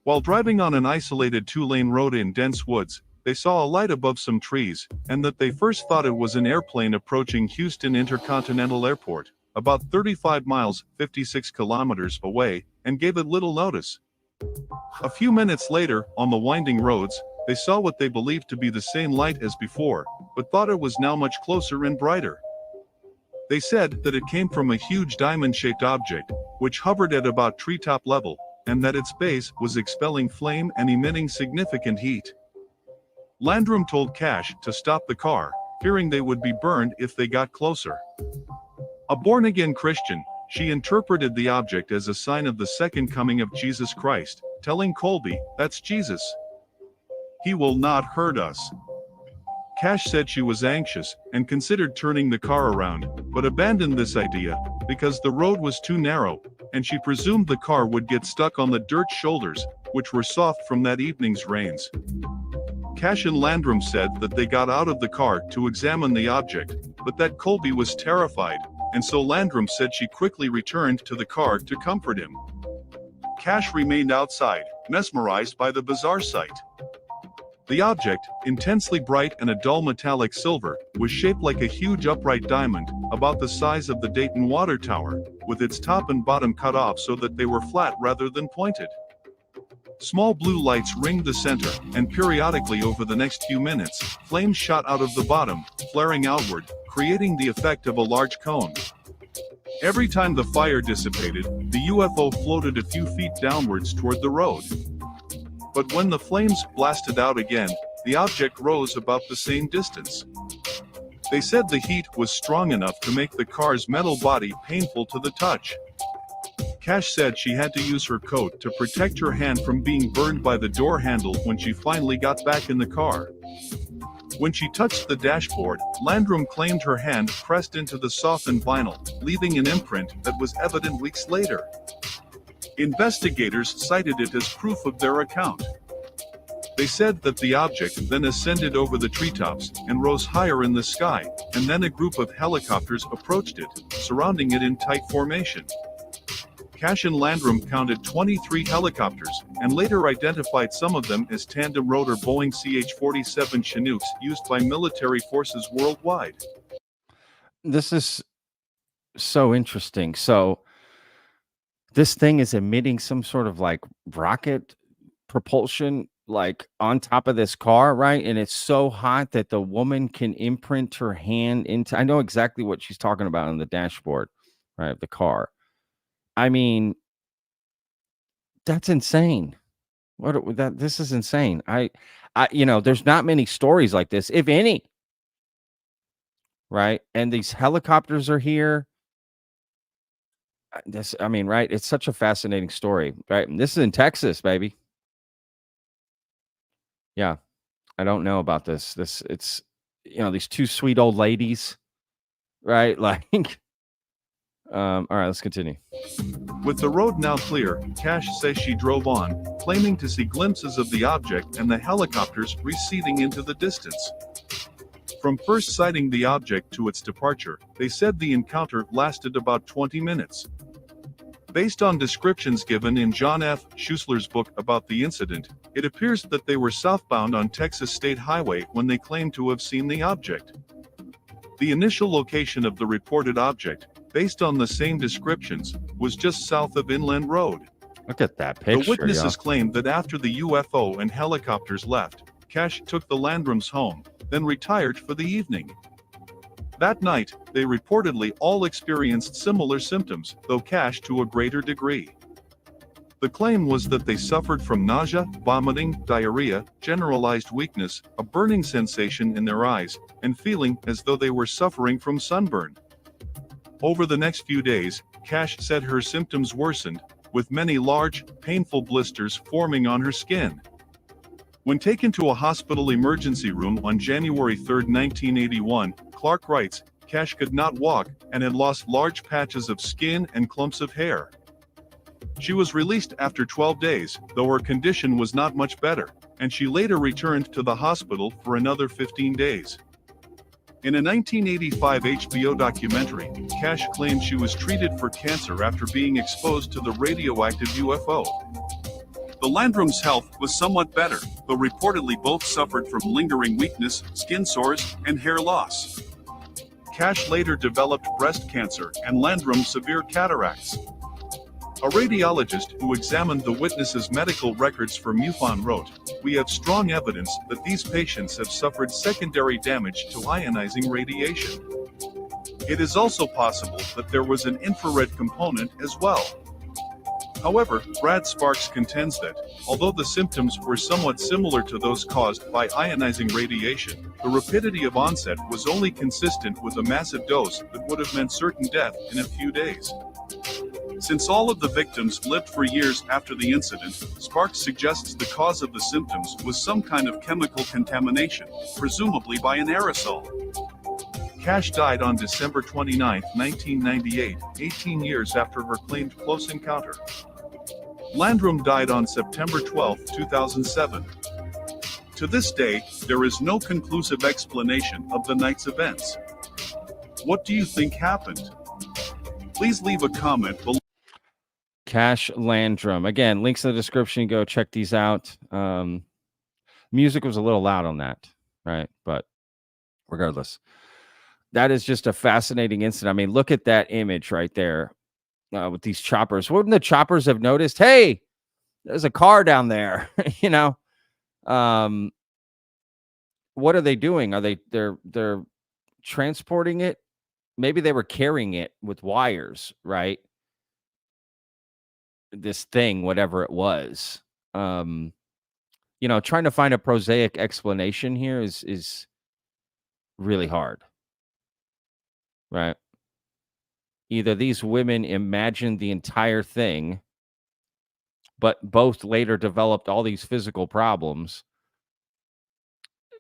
While driving on an isolated 2-lane road in dense woods, they saw a light above some trees, and that they first thought it was an airplane approaching Houston Intercontinental Airport, about 35 miles, 56 kilometers away, and gave it little notice. A few minutes later, on the winding roads, they saw what they believed to be the same light as before, but thought it was now much closer and brighter. They said that it came from a huge diamond-shaped object, which hovered at about treetop level, and that its base was expelling flame and emitting significant heat. Landrum told Cash to stop the car, fearing they would be burned if they got closer. A born-again Christian, she interpreted the object as a sign of the second coming of Jesus Christ, telling Colby, "That's Jesus. He will not hurt us." Cash said she was anxious and considered turning the car around, but abandoned this idea because the road was too narrow, and she presumed the car would get stuck on the dirt shoulders, which were soft from that evening's rains. Cash and Landrum said that they got out of the car to examine the object, but that Colby was terrified, and so Landrum said she quickly returned to the car to comfort him. Cash remained outside, mesmerized by the bizarre sight. The object, intensely bright and a dull metallic silver, was shaped like a huge upright diamond, about the size of the Dayton Water Tower, with its top and bottom cut off so that they were flat rather than pointed. Small blue lights ringed the center, and periodically over the next few minutes, flames shot out of the bottom, flaring outward, creating the effect of a large cone. Every time the fire dissipated, the UFO floated a few feet downwards toward the road. But when the flames blasted out again, the object rose about the same distance. They said the heat was strong enough to make the car's metal body painful to the touch. Cash said she had to use her coat to protect her hand from being burned by the door handle when she finally got back in the car. When she touched the dashboard, Landrum claimed her hand pressed into the softened vinyl, leaving an imprint that was evident weeks later. Investigators cited it as proof of their account. They said that the object then ascended over the treetops and rose higher in the sky, and then a group of helicopters approached it, surrounding it in tight formation. Cash and Landrum counted 23 helicopters, and later identified some of them as tandem-rotor Boeing CH-47 Chinooks used by military forces worldwide. This is so interesting. So this thing is emitting some sort of like rocket propulsion, like on top of this car, right? And it's so hot that the woman can imprint her hand into, I know exactly what she's talking about on the dashboard, right, of the car. I mean, that's insane. This is insane. I there's not many stories like this, if any. Right? And these helicopters are here. Right? It's such a fascinating story, right? And this is in Texas, baby. Yeah. I don't know about this. It's these two sweet old ladies, right? Like All right, let's continue. With the road now clear, Cash says she drove on, claiming to see glimpses of the object and the helicopters receding into the distance. From first sighting the object to its departure, they said the encounter lasted about 20 minutes. Based on descriptions given in John F. Schuessler's book about the incident, it appears that they were southbound on Texas State Highway when they claimed to have seen the object. The initial location of the reported object, based on the same descriptions, was just south of Inland Road. Look at that picture. The witnesses claimed that after the UFO and helicopters left, Cash took the Landrums home, then retired for the evening. That night, they reportedly all experienced similar symptoms, though Cash to a greater degree. The claim was that they suffered from nausea, vomiting, diarrhea, generalized weakness, a burning sensation in their eyes, and feeling as though they were suffering from sunburn. Over the next few days, Cash said her symptoms worsened, with many large, painful blisters forming on her skin. When taken to a hospital emergency room on January 3, 1981, Clark writes, Cash could not walk and had lost large patches of skin and clumps of hair. She was released after 12 days, though her condition was not much better, and she later returned to the hospital for another 15 days. In a 1985 HBO documentary, Cash claimed she was treated for cancer after being exposed to the radioactive UFO. The Landrums' health was somewhat better, though reportedly both suffered from lingering weakness, skin sores, and hair loss. Cash later developed breast cancer and Landrum severe cataracts. A radiologist who examined the witnesses' medical records for MUFON wrote, "We have strong evidence that these patients have suffered secondary damage to ionizing radiation. It is also possible that there was an infrared component as well." However, Brad Sparks contends that, although the symptoms were somewhat similar to those caused by ionizing radiation, the rapidity of onset was only consistent with a massive dose that would have meant certain death in a few days. Since all of the victims lived for years after the incident, Sparks suggests the cause of the symptoms was some kind of chemical contamination, presumably by an aerosol. Cash died on December 29, 1998, 18 years after her claimed close encounter. Landrum died on September 12, 2007. To this day, there is no conclusive explanation of the night's events. What do you think happened? Please leave a comment below. Cash-Landrum. Again, links in the description. Go check these out. Music was a little loud on that, right? But regardless, that is just a fascinating incident. I mean, look at that image right there with these choppers. Wouldn't the choppers have noticed, hey, there's a car down there? You know, what are they doing? Are they're transporting it? Maybe they were carrying it with wires, right? This thing, whatever it was. You know, trying to find a prosaic explanation here is really hard. Right. Either these women imagined the entire thing, but both later developed all these physical problems.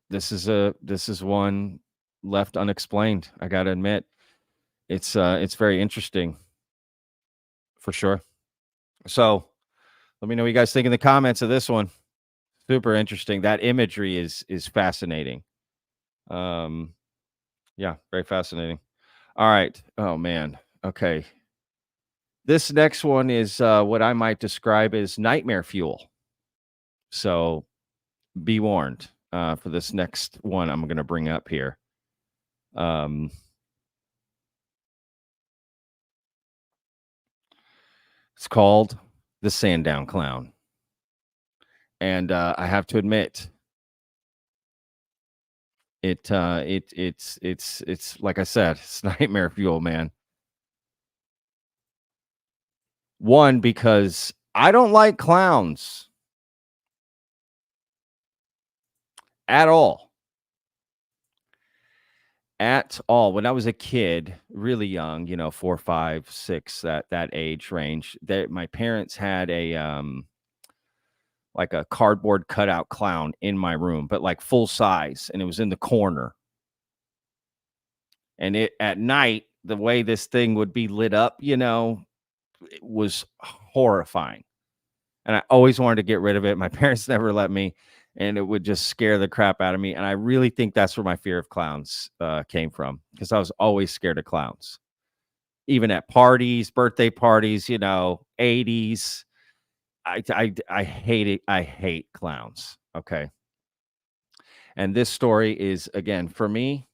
This is one left unexplained. I gotta admit, it's very interesting, for sure. So, let me know what you guys think in the comments of this one. Super interesting. That imagery is fascinating. Yeah, very fascinating. All right. Oh, man. Okay. This next one is what I might describe as nightmare fuel. So be warned for this next one I'm going to bring up here. It's called the Sandown Clown. And I have to admit, it's like I said, it's nightmare fuel, man. One, because I don't like clowns at all. At all. When I was a kid, really young, 4, 5, 6, that age range, my parents had a like a cardboard cutout clown in my room, but like full size, and it was in the corner. And at night, the way this thing would be lit up, it was horrifying. And I always wanted to get rid of it. My parents never let me, and it would just scare the crap out of me. And I really think that's where my fear of clowns came from, because I was always scared of clowns. Even at parties, birthday parties, 80s. I hate it. I hate clowns. Okay. And this story is, again, for me,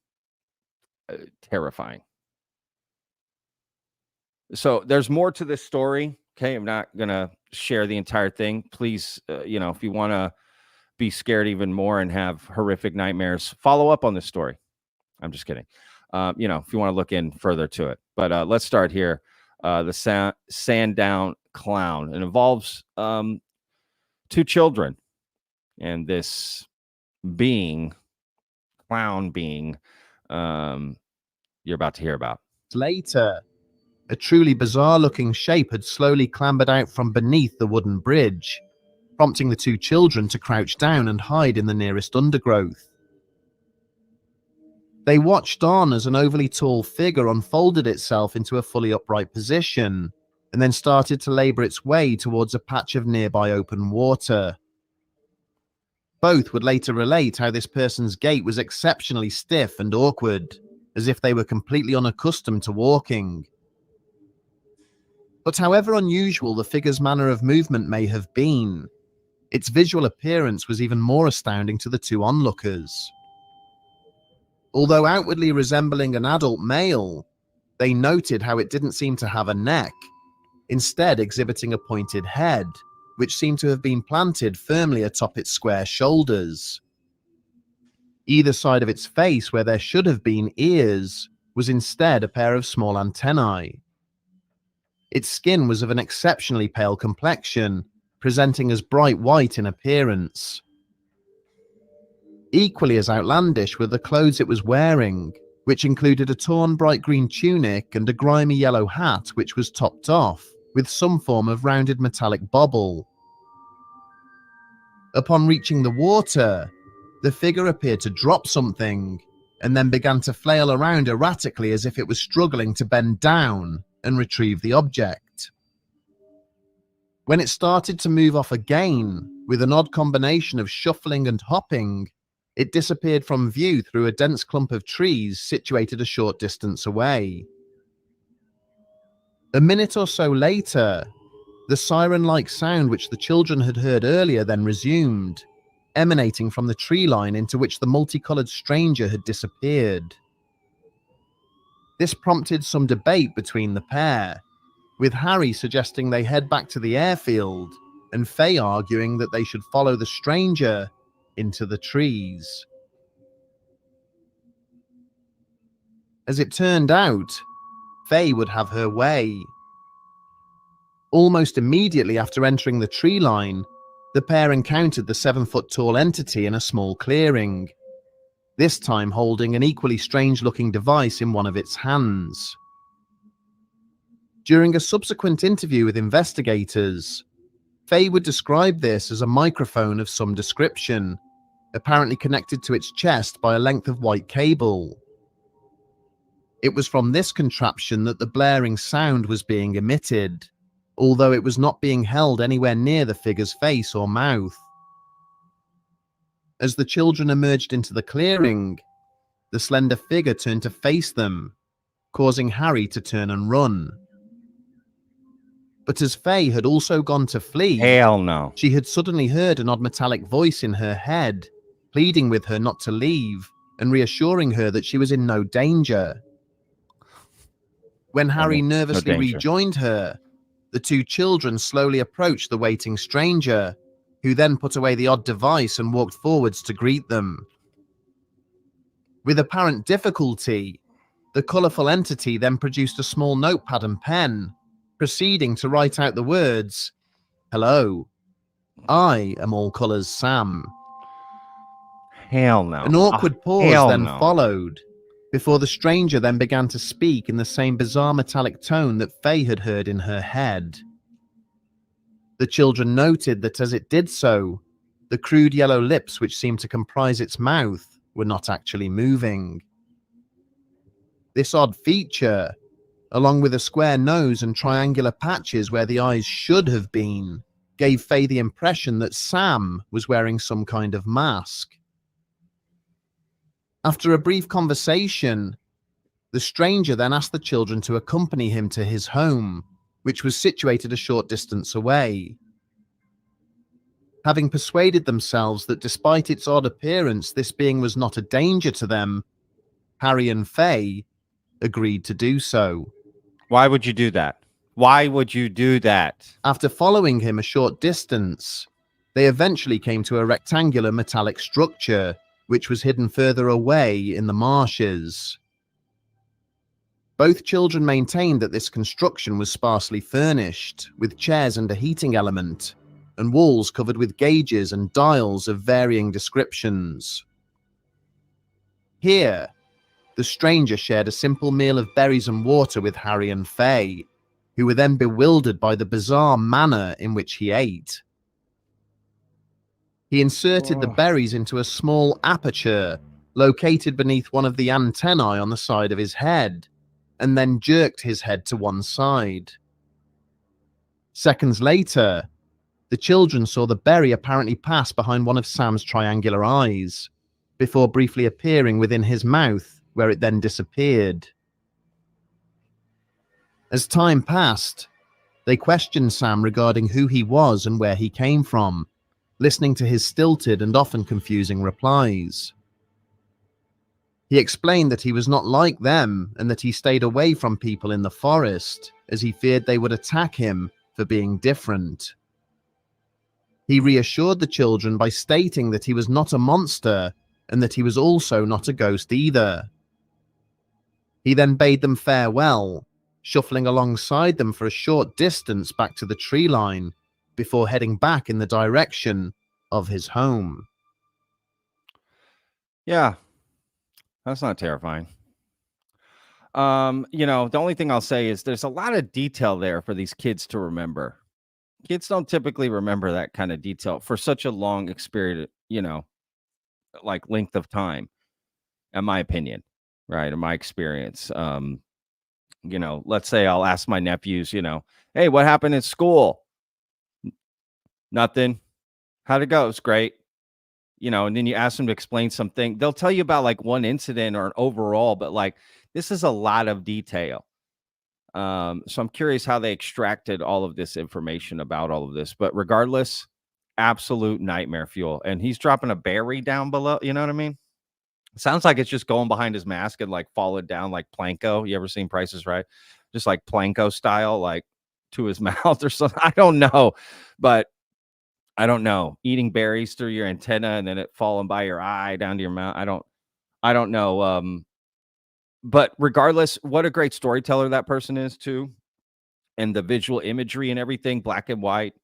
terrifying. So there's more to this story. Okay. I'm not going to share the entire thing. Please, if you want to be scared even more and have horrific nightmares, follow up on this story. I'm just kidding. If you want to look in further to it. But let's start here. The Sandown clown. It involves 2 children and this clown being, you're about to hear about. Later, a truly bizarre-looking shape had slowly clambered out from beneath the wooden bridge, prompting the 2 children to crouch down and hide in the nearest undergrowth. They watched on as an overly tall figure unfolded itself into a fully upright position, and then started to labor its way towards a patch of nearby open water. Both would later relate how this person's gait was exceptionally stiff and awkward, as if they were completely unaccustomed to walking. But however unusual the figure's manner of movement may have been, its visual appearance was even more astounding to the 2 onlookers. Although outwardly resembling an adult male, they noted how it didn't seem to have a neck, instead exhibiting a pointed head, which seemed to have been planted firmly atop its square shoulders. Either side of its face, where there should have been ears, was instead a pair of small antennae. Its skin was of an exceptionally pale complexion, presenting as bright white in appearance. Equally as outlandish were the clothes it was wearing, which included a torn bright green tunic and a grimy yellow hat which was topped off with some form of rounded metallic bauble. Upon reaching the water, the figure appeared to drop something, and then began to flail around erratically as if it was struggling to bend down and retrieve the object. When it started to move off again, with an odd combination of shuffling and hopping, it disappeared from view through a dense clump of trees situated a short distance away. A minute or so later, the siren-like sound which the children had heard earlier then resumed, emanating from the tree line into which the multicolored stranger had disappeared. This prompted some debate between the pair, with Harry suggesting they head back to the airfield and Faye arguing that they should follow the stranger into the trees. As it turned out, Faye would have her way. Almost immediately after entering the tree line, the pair encountered the 7-foot-tall entity in a small clearing, this time holding an equally strange-looking device in one of its hands. During a subsequent interview with investigators, Faye would describe this as a microphone of some description, apparently connected to its chest by a length of white cable. It was from this contraption that the blaring sound was being emitted, although it was not being held anywhere near the figure's face or mouth. As the children emerged into the clearing, the slender figure turned to face them, causing Harry to turn and run. But as Faye had also gone to flee, hell no, she had suddenly heard an odd metallic voice in her head, pleading with her not to leave and reassuring her that she was in no danger. When Harry nervously rejoined her, the 2 children slowly approached the waiting stranger, who then put away the odd device and walked forwards to greet them. With apparent difficulty, the colourful entity then produced a small notepad and pen, proceeding to write out the words, "Hello, I am All Colours Sam." Hell no. An awkward pause then followed, before the stranger then began to speak in the same bizarre metallic tone that Faye had heard in her head. The children noted that as it did so, the crude yellow lips which seemed to comprise its mouth were not actually moving. This odd feature, along with a square nose and triangular patches where the eyes should have been, gave Faye the impression that Sam was wearing some kind of mask. After a brief conversation, the stranger then asked the children to accompany him to his home, which was situated a short distance away. Having persuaded themselves that despite its odd appearance, this being was not a danger to them, Harry and Faye agreed to do so. Why would you do that? Why would you do that? After following him a short distance, they eventually came to a rectangular metallic structure, which was hidden further away in the marshes. Both children maintained that this construction was sparsely furnished, with chairs and a heating element, and walls covered with gauges and dials of varying descriptions. Here, the stranger shared a simple meal of berries and water with Harry and Faye, who were then bewildered by the bizarre manner in which he ate. He inserted the berries into a small aperture located beneath one of the antennae on the side of his head, and then jerked his head to one side. Seconds later, the children saw the berry apparently pass behind one of Sam's triangular eyes, before briefly appearing within his mouth, where it then disappeared. As time passed, they questioned Sam regarding who he was and where he came from, listening to his stilted and often confusing replies. He explained that he was not like them and that he stayed away from people in the forest, as he feared they would attack him for being different. He reassured the children by stating that he was not a monster and that he was also not a ghost either. He then bade them farewell, shuffling alongside them for a short distance back to the tree line before heading back in the direction of his home. Yeah, that's not terrifying. The only thing I'll say is there's a lot of detail there for these kids to remember. Kids don't typically remember that kind of detail for such a long experience, like length of time, in my opinion, right? In my experience. Let's say I'll ask my nephews, hey, what happened at school? Nothing. How'd it go? It's great. And then you ask them to explain something. They'll tell you about like one incident or an overall, but like this is a lot of detail. So I'm curious how they extracted all of this information about all of this. But regardless, absolute nightmare fuel. And he's dropping a berry down below. You know what I mean? It sounds like it's just going behind his mask and like followed down like Planko. You ever seen Prices Right? Just like Planko style, like to his mouth or something. I don't know. But I don't know. Eating berries through your antenna and then it falling by your eye down to your mouth. I don't know. But regardless, what a great storyteller that person is too. And the visual imagery and everything, black and white.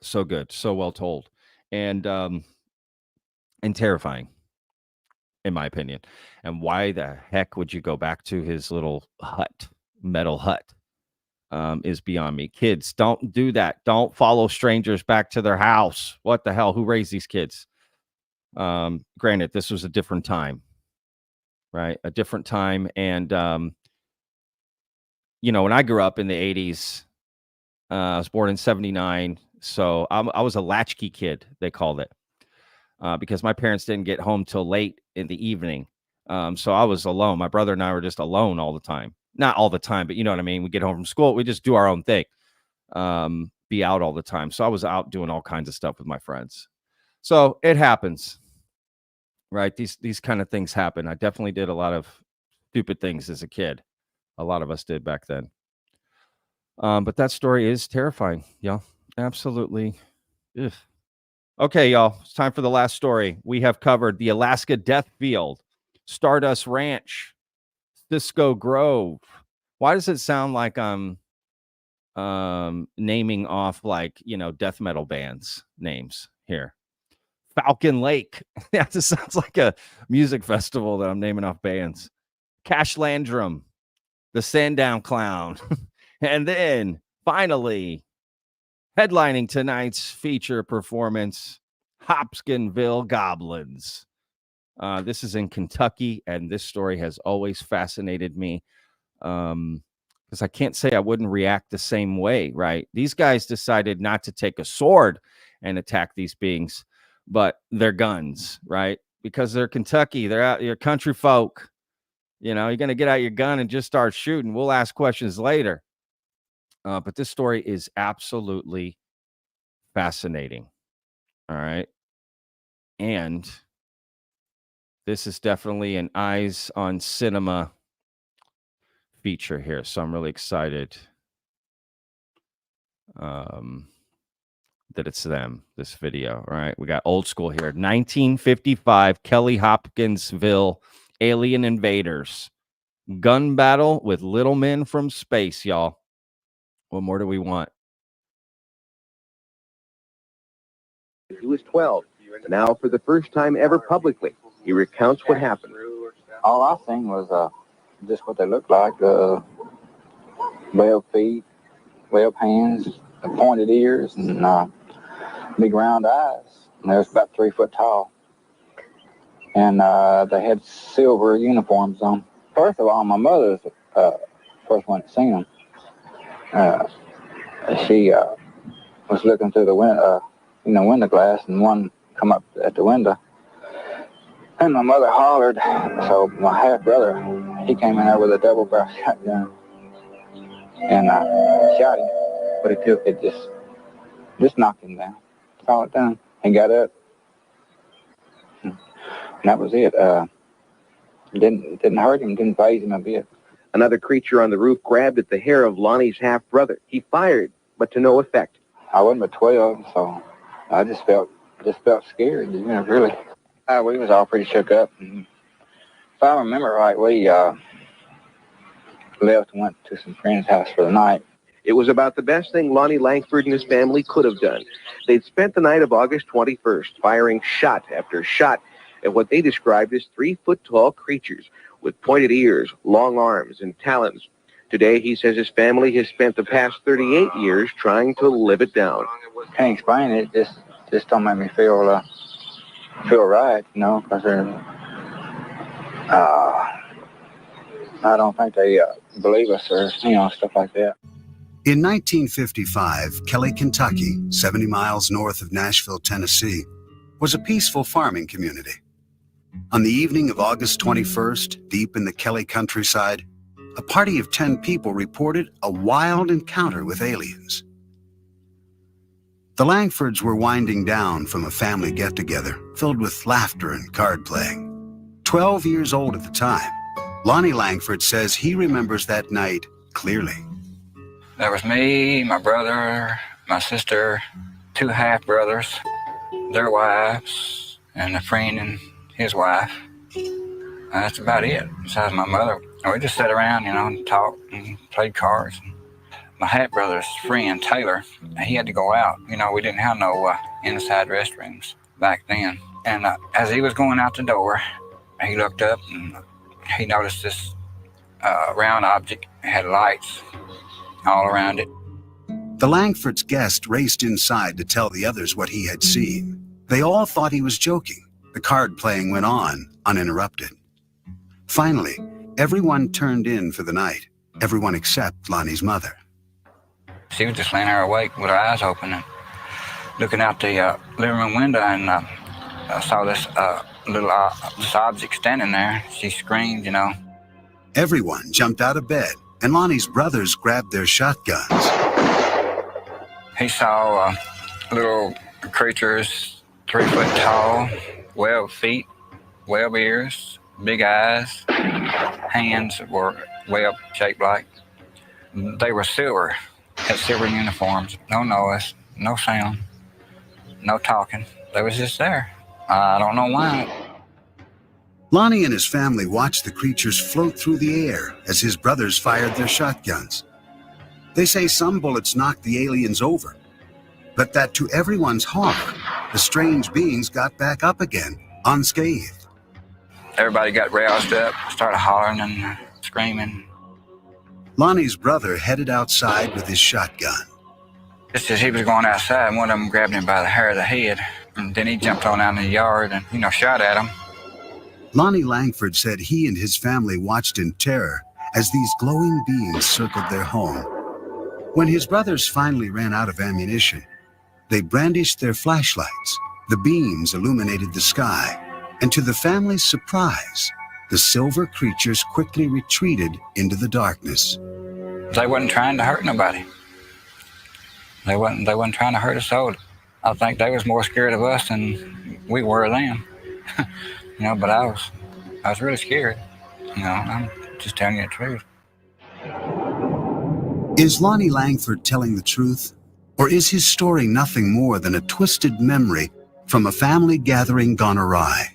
So good. So well told. And terrifying, in my opinion. And why the heck would you go back to his little metal hut? Is beyond me. Kids, don't do that. Don't follow strangers back to their house. What the hell? Who raised these kids? Granted, this was a different time, right? A different time. And, when I grew up in the 80s, I was born in 79. So I was a latchkey kid, they called it, because my parents didn't get home till late in the evening. So I was alone. My brother and I were just alone all the time. Not all the time, but you know what I mean? We get home from school, we just do our own thing, be out all the time. So I was out doing all kinds of stuff with my friends. So it happens, right? These kind of things happen. I definitely did a lot of stupid things as a kid. A lot of us did back then. But that story is terrifying, y'all. Absolutely. Ugh. Okay, y'all. It's time for the last story. We have covered the Alaska Death Field, Stardust Ranch, Cisco Grove. Why does it sound like I'm naming off like, death metal bands names here? Falcon Lake. That just sounds like a music festival that I'm naming off bands. Cash-Landrum, the Sandown Clown. And then finally, headlining tonight's feature performance, Hopkinsville Goblins. This is in Kentucky, and this story has always fascinated me. Because I can't say I wouldn't react the same way, right? These guys decided not to take a sword and attack these beings, but their guns, right? Because they're Kentucky, they're out, you're country folk. You know, you're going to get out your gun and just start shooting. We'll ask questions later. But this story is absolutely fascinating. All right. And this is definitely an Eyes on Cinema feature here. So I'm really excited that it's them, this video. All right. We got old school here. 1955, Kelly Hopkinsville, alien invaders. Gun battle with little men from space, y'all. What more do we want? He was 12. Now, for the first time ever publicly, he recounts what happened. All I seen was just what they looked like. Web feet, web hands, pointed ears, and big round eyes. And they was about 3 foot tall. And they had silver uniforms on. First of all, my mother's first one that seen them. She was looking through the window, window glass, and one come up at the window. And my mother hollered, so my half brother, he came in there with a double barrel shotgun and shot him. But it took it just knocked him down. That's all it done. He got up. And that was it. Didn't hurt him, didn't faze him a bit. Another creature on the roof grabbed at the hair of Lonnie's half-brother. He fired, but to no effect. I wasn't but 12, so I just felt scared, really. We was all pretty shook up. And if I remember right, we left and went to some friend's house for the night. It was about the best thing Lonnie Langford and his family could have done. They'd spent the night of August 21st firing shot after shot at what they described as 3-foot-tall creatures with pointed ears, long arms, and talons. Today, he says his family has spent the past 38 years trying to live it down. Can't explain it. Just don't make me feel right, because I don't think they believe us or, stuff like that. In 1955, Kelly, Kentucky, 70 miles north of Nashville, Tennessee, was a peaceful farming community. On the evening of August 21st, deep in the Kelly countryside, a party of 10 people reported a wild encounter with aliens. The Langfords were winding down from a family get-together filled with laughter and card playing. 12 years old at the time, Lonnie Langford says he remembers that night clearly. There was me, my brother, my sister, 2 half-brothers, their wives, and a friend and his wife. That's about it, besides my mother. And we just sat around, and talked and played cards. My half-brother's friend, Taylor, he had to go out. We didn't have no inside restrooms back then. And as he was going out the door, he looked up and he noticed this round object. It had lights all around it. The Langfords' guest raced inside to tell the others what he had seen. They all thought he was joking. The card playing went on, uninterrupted. Finally, everyone turned in for the night. Everyone except Lonnie's mother. She was just laying there awake with her eyes open and looking out the living room window, and I saw this this object standing there. She screamed, Everyone jumped out of bed, and Lonnie's brothers grabbed their shotguns. He saw little creatures, 3 foot tall, 12 feet, 12 ears, big eyes, hands that were web shaped like. They were silver, had silver uniforms, no noise, no sound, no talking. They was just there. I don't know why. Lonnie and his family watched the creatures float through the air as his brothers fired their shotguns. They say some bullets knocked the aliens over, but that to everyone's horror, the strange beings got back up again, unscathed. Everybody got roused up, started hollering and screaming. Lonnie's brother headed outside with his shotgun. Just as he was going outside, one of them grabbed him by the hair of the head, and then he jumped on out in the yard and, shot at him. Lonnie Langford said he and his family watched in terror as these glowing beings circled their home. When his brothers finally ran out of ammunition, they brandished their flashlights. The beams illuminated the sky, and to the family's surprise, the silver creatures quickly retreated into the darkness. They wasn't trying to hurt nobody. They wasn't trying to hurt us all. I think they was more scared of us than we were of them. But I was really scared. I'm just telling you the truth. Is Lonnie Langford telling the truth? Or is his story nothing more than a twisted memory from a family gathering gone awry?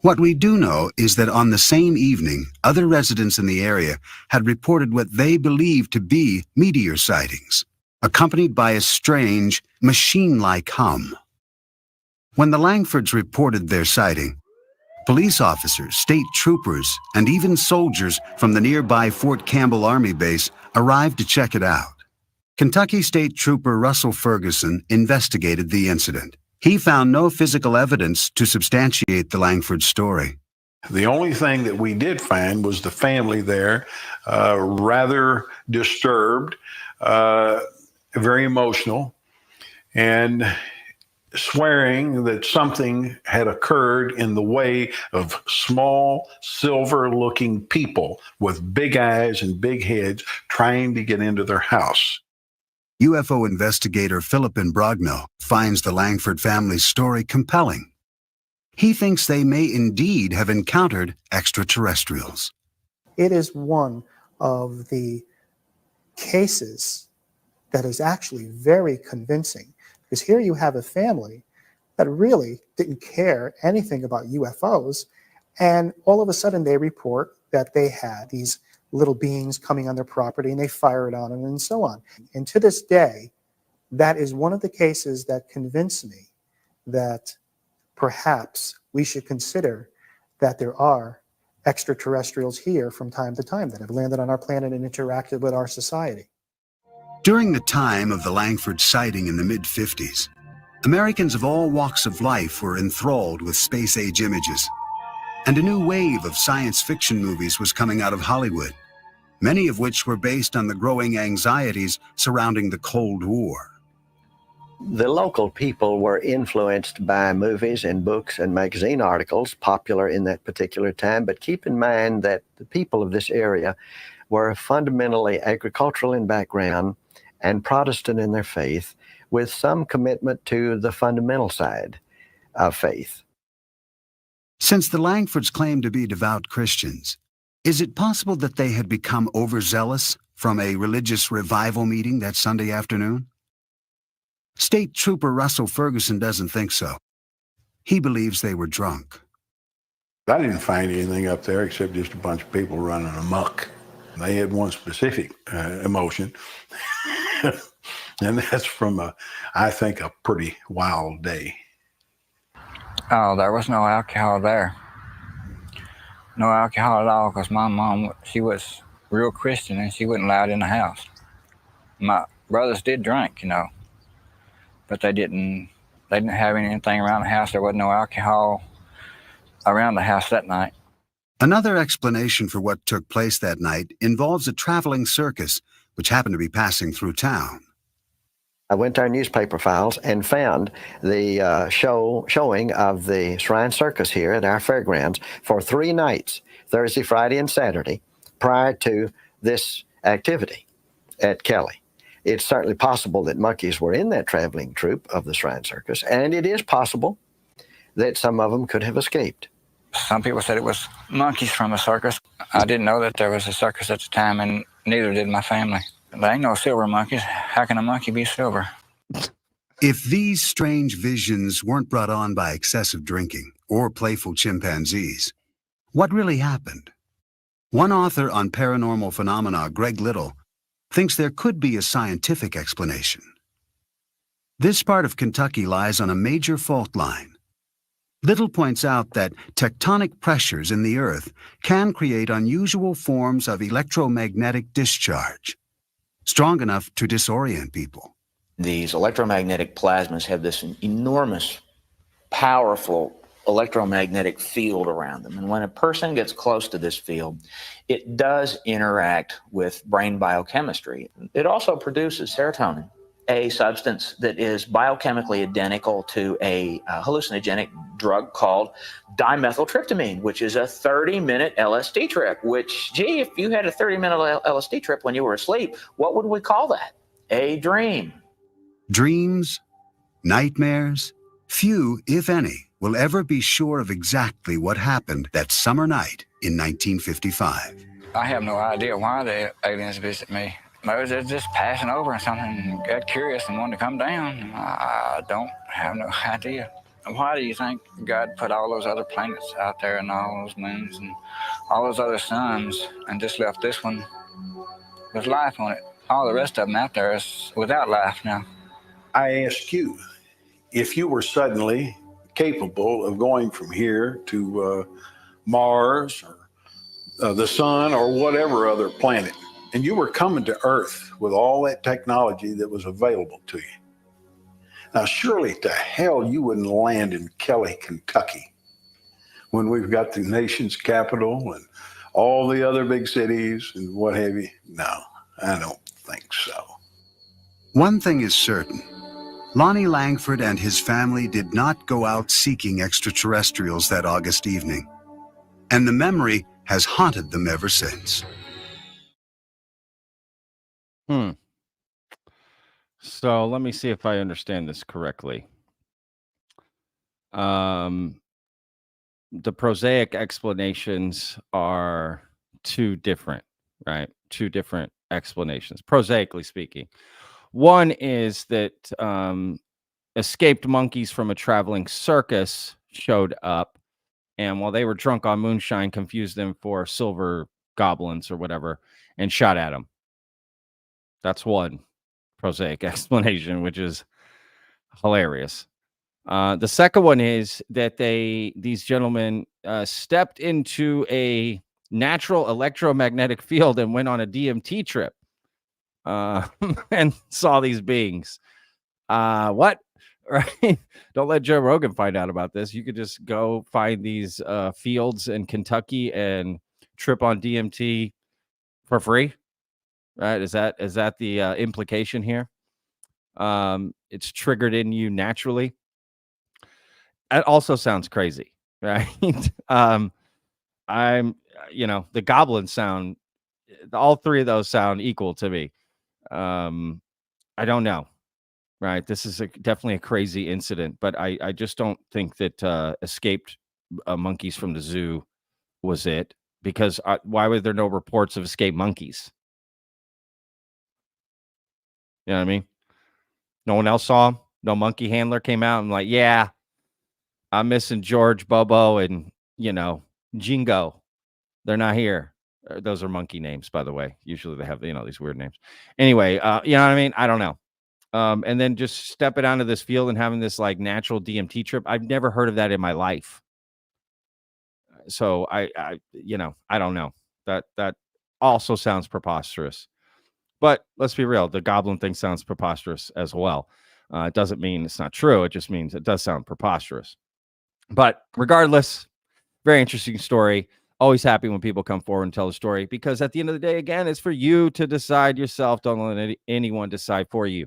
What we do know is that on the same evening, other residents in the area had reported what they believed to be meteor sightings, accompanied by a strange, machine-like hum. When the Langfords reported their sighting, police officers, state troopers, and even soldiers from the nearby Fort Campbell Army Base arrived to check it out. Kentucky State Trooper Russell Ferguson investigated the incident. He found no physical evidence to substantiate the Langford story. The only thing that we did find was the family there, rather disturbed, very emotional, and swearing that something had occurred in the way of small, silver-looking people with big eyes and big heads trying to get into their house. UFO investigator Philip Imbrogno finds the Langford family's story compelling. He thinks they may indeed have encountered extraterrestrials. It is one of the cases that is actually very convincing, because here you have a family that really didn't care anything about UFOs, and all of a sudden they report that they had these little beings coming on their property and they fired on them and so on. And to this day, that is one of the cases that convince me that perhaps we should consider that there are extraterrestrials here from time to time that have landed on our planet and interacted with our society. During the time of the Langford sighting in the mid-50s, Americans of all walks of life were enthralled with space-age images, and a new wave of science fiction movies was coming out of Hollywood, many of which were based on the growing anxieties surrounding the Cold War. The local people were influenced by movies and books and magazine articles popular in that particular time, but keep in mind that the people of this area were fundamentally agricultural in background and Protestant in their faith, with some commitment to the fundamental side of faith. Since the Langfords claimed to be devout Christians, is it possible that they had become overzealous from a religious revival meeting that Sunday afternoon? State Trooper Russell Ferguson doesn't think so. He believes they were drunk. I didn't find anything up there except just a bunch of people running amok. They had one specific emotion, and that's from, I think, a pretty wild day. Oh, there was no alcohol there. No alcohol at all, because my mom, she was real Christian and she wasn't allowed in the house. My brothers did drink, but they didn't have anything around the house. There wasn't no alcohol around the house that night. Another explanation for what took place that night involves a traveling circus which happened to be passing through town. I went to our newspaper files and found the showing of the Shrine Circus here at our fairgrounds for 3 nights, Thursday, Friday, and Saturday, prior to this activity at Kelly. It's certainly possible that monkeys were in that traveling troupe of the Shrine Circus, and it is possible that some of them could have escaped. Some people said it was monkeys from a circus. I didn't know that there was a circus at the time, and neither did my family. There ain't no silver monkeys. How can a monkey be silver? If these strange visions weren't brought on by excessive drinking or playful chimpanzees, what really happened? One author on paranormal phenomena, Greg Little, thinks there could be a scientific explanation. This part of Kentucky lies on a major fault line. Little points out that tectonic pressures in the Earth can create unusual forms of electromagnetic discharge, strong enough to disorient people. These electromagnetic plasmas have this enormous, powerful electromagnetic field around them. And when a person gets close to this field, it does interact with brain biochemistry. It also produces serotonin, a substance that is biochemically identical to a hallucinogenic drug called dimethyltryptamine, which is a 30-minute LSD trip, which, gee, if you had a 30-minute LSD trip when you were asleep, what would we call that? A dream. Dreams, nightmares, few, if any, will ever be sure of exactly what happened that summer night in 1955. I have no idea why the aliens visit me. Maybe they're just passing over and something, got curious and wanted to come down. I don't have no idea. Why do you think God put all those other planets out there and all those moons and all those other suns and just left this one with life on it? All the rest of them out there is without life now. I ask you, if you were suddenly capable of going from here to Mars or the sun or whatever other planet, and you were coming to Earth with all that technology that was available to you. Now, surely to hell you wouldn't land in Kelly, Kentucky, when we've got the nation's capital and all the other big cities and what have you. No, I don't think so. One thing is certain. Lonnie Langford and his family did not go out seeking extraterrestrials that August evening. And the memory has haunted them ever since. So let me see if I understand this correctly. The prosaic explanations are two different, right? Two different explanations, prosaically speaking. One is that escaped monkeys from a traveling circus showed up, and while they were drunk on moonshine, confused them for silver goblins or whatever, and shot at them. That's one prosaic explanation, which is hilarious. The second one is that these gentlemen stepped into a natural electromagnetic field and went on a DMT trip and saw these beings. What? Right? Don't let Joe Rogan find out about this. You could just go find these fields in Kentucky and trip on DMT for free. Right? Is that the implication here? It's triggered in you naturally. It also sounds crazy, right? The goblins sound, all three of those sound equal to me. I don't know, right? This is definitely a crazy incident, but I just don't think that escaped monkeys from the zoo was it, because why were there no reports of escaped monkeys? You know what I mean? No one else saw him. No monkey handler came out and like, yeah, I'm missing George, Bobo, and Jingo. They're not here. Those are monkey names, by the way. Usually they have these weird names. Anyway, you know what I mean? I don't know. And then just stepping onto this field and having this like natural DMT trip. I've never heard of that in my life. So I don't know. That also sounds preposterous. But let's be real, the goblin thing sounds preposterous as well. It doesn't mean it's not true. It just means it does sound preposterous. But regardless, very interesting story. Always happy when people come forward and tell a story, because at the end of the day, again, it's for you to decide yourself. Don't let anyone decide for you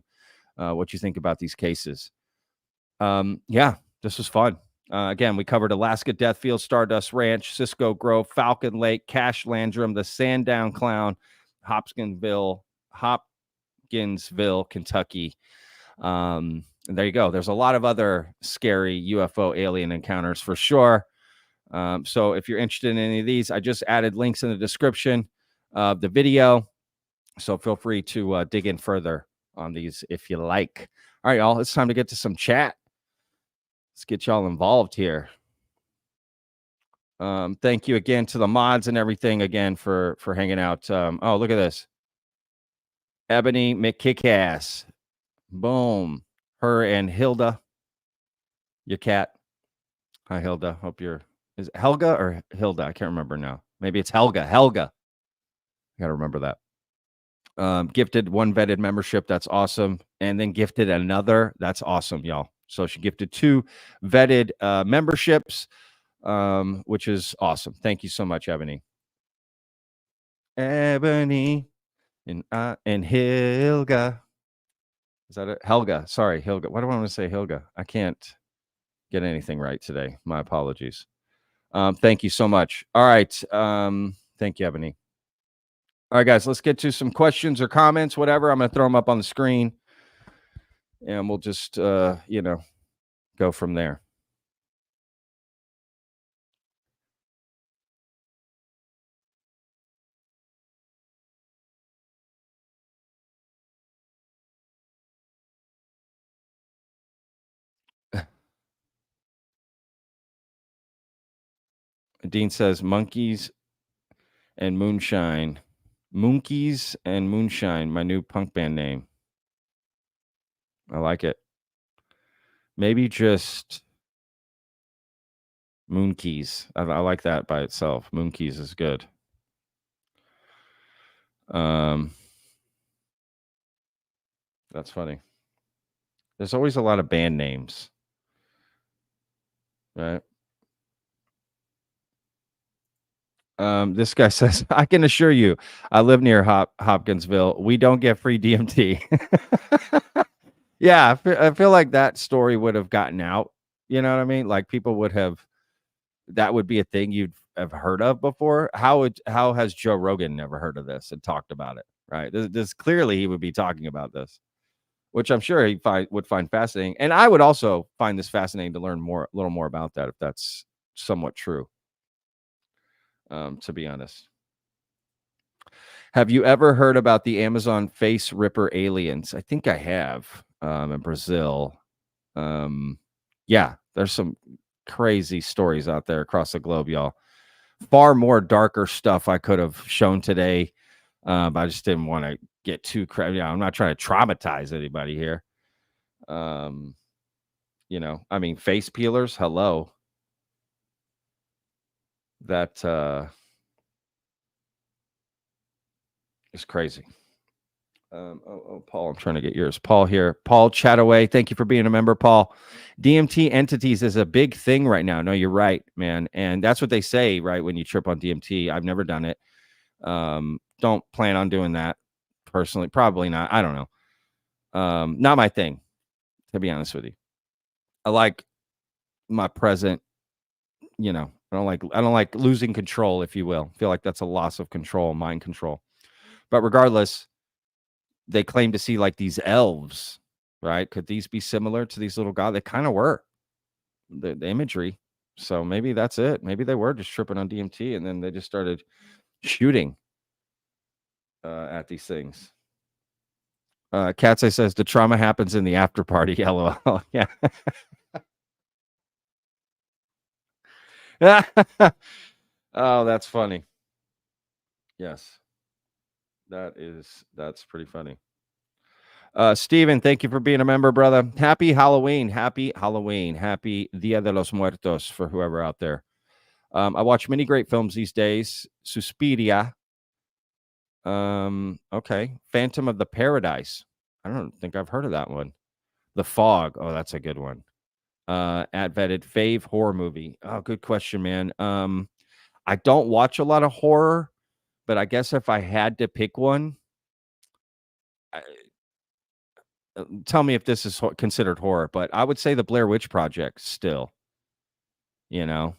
what you think about these cases. Yeah, this was fun. Again, we covered Alaska Death Field, Stardust Ranch, Cisco Grove, Falcon Lake, Cash-Landrum, the Sandown Clown, Hopkinsville, Kentucky. And there you go. There's a lot of other scary UFO alien encounters for sure. So if you're interested in any of these, I just added links in the description of the video. So feel free to dig in further on these if you like. All right, y'all, it's time to get to some chat. Let's get y'all involved here. Thank you again to the mods and everything again for hanging out. Oh, look at this. Ebony McKickass. Boom. Her and Hilda. Your cat. Hi, Hilda. Hope you're... Is it Helga or Hilda? I can't remember now. Maybe it's Helga. Helga. I got to remember that. Gifted one vetted membership. That's awesome. And then gifted another. That's awesome, y'all. So she gifted 2 vetted memberships, which is awesome. Thank you so much, Ebony. Ebony and Hilga. Is that it? Helga. Sorry, Hilga. Why do I want to say Hilga? I can't get anything right today. My apologies. Thank you so much. All right. Thank you, Ebony. All right, guys, let's get to some questions or comments, whatever. I'm going to throw them up on the screen, and we'll just, go from there. Dean says monkeys and moonshine. Monkeys and moonshine, my new punk band name. I like it. Maybe just Moonkeys. I like that by itself. Moonkeys is good. That's funny. There's always a lot of band names, right? This guy says, I can assure you, I live near Hopkinsville. We don't get free DMT. Yeah, I feel like that story would have gotten out. You know what I mean? Like people would have, that would be a thing you'd have heard of before. How has Joe Rogan never heard of this and talked about it? Right? This clearly he would be talking about this, which I'm sure he would find fascinating. And I would also find this fascinating to learn a little more about that if that's somewhat true. To be honest. Have you ever heard about the Amazon face ripper aliens? I think I have, in Brazil. Yeah, there's some crazy stories out there across the globe, y'all. Far more darker stuff I could have shown today, but I just didn't want to get too crazy. I'm not trying to traumatize anybody here. I mean, face peelers, hello. That is crazy. Paul, I'm trying to get yours. Paul here. Paul Chataway, thank you for being a member, Paul. DMT entities is a big thing right now. No, you're right, man. And that's what they say, right, when you trip on DMT. I've never done it. Don't plan on doing that personally. Probably not. I don't know. Not my thing, to be honest with you. I like my present, I don't like losing control, if you will. I feel like that's a loss of control, mind control. But regardless, they claim to see like these elves, right? Could these be similar to these little gods? They kind of were, the imagery. So maybe that's it. Maybe they were just tripping on DMT and then they just started shooting at these things. Katsai says the trauma happens in the after party. LOL. Yeah. Oh, that's funny. Yes. That's pretty funny. Steven, thank you for being a member, brother. Happy Halloween. Happy Halloween. Happy Dia de los Muertos for whoever out there. I watch many great films these days. Suspiria. Okay. Phantom of the Paradise. I don't think I've heard of that one. The Fog. Oh, that's a good one. At vetted fave horror movie. Oh, good question, man. I don't watch a lot of horror, but I guess if I had to pick one, tell me if this is considered horror, but I would say the Blair Witch Project still. I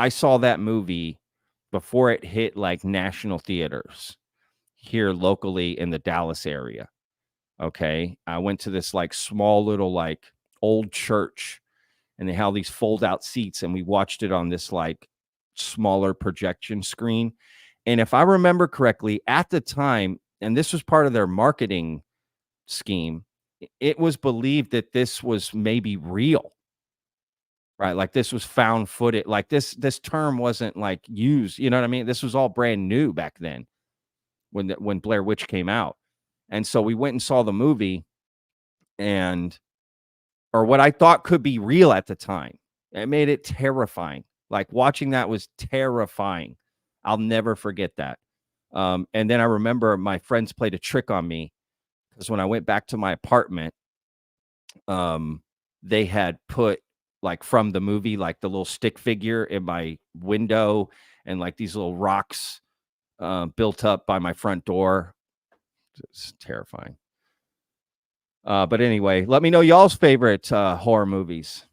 saw that movie before it hit like national theaters here locally in the Dallas area. Okay. I went to this like small little like old church and they had these fold out seats and we watched it on this like smaller projection screen. And if I remember correctly at the time, and this was part of their marketing scheme, it was believed that this was maybe real, right? Like this was found footage. Like this term wasn't like used, you know what I mean? This was all brand new back then when Blair Witch came out. And so we went and saw the movie or what I thought could be real at the time. It made it terrifying. Like watching that was terrifying. I'll never forget that. And then I remember my friends played a trick on me because when I went back to my apartment, they had put like from the movie, like the little stick figure in my window and like these little rocks built up by my front door. It's terrifying. But anyway, let me know y'all's favorite horror movies.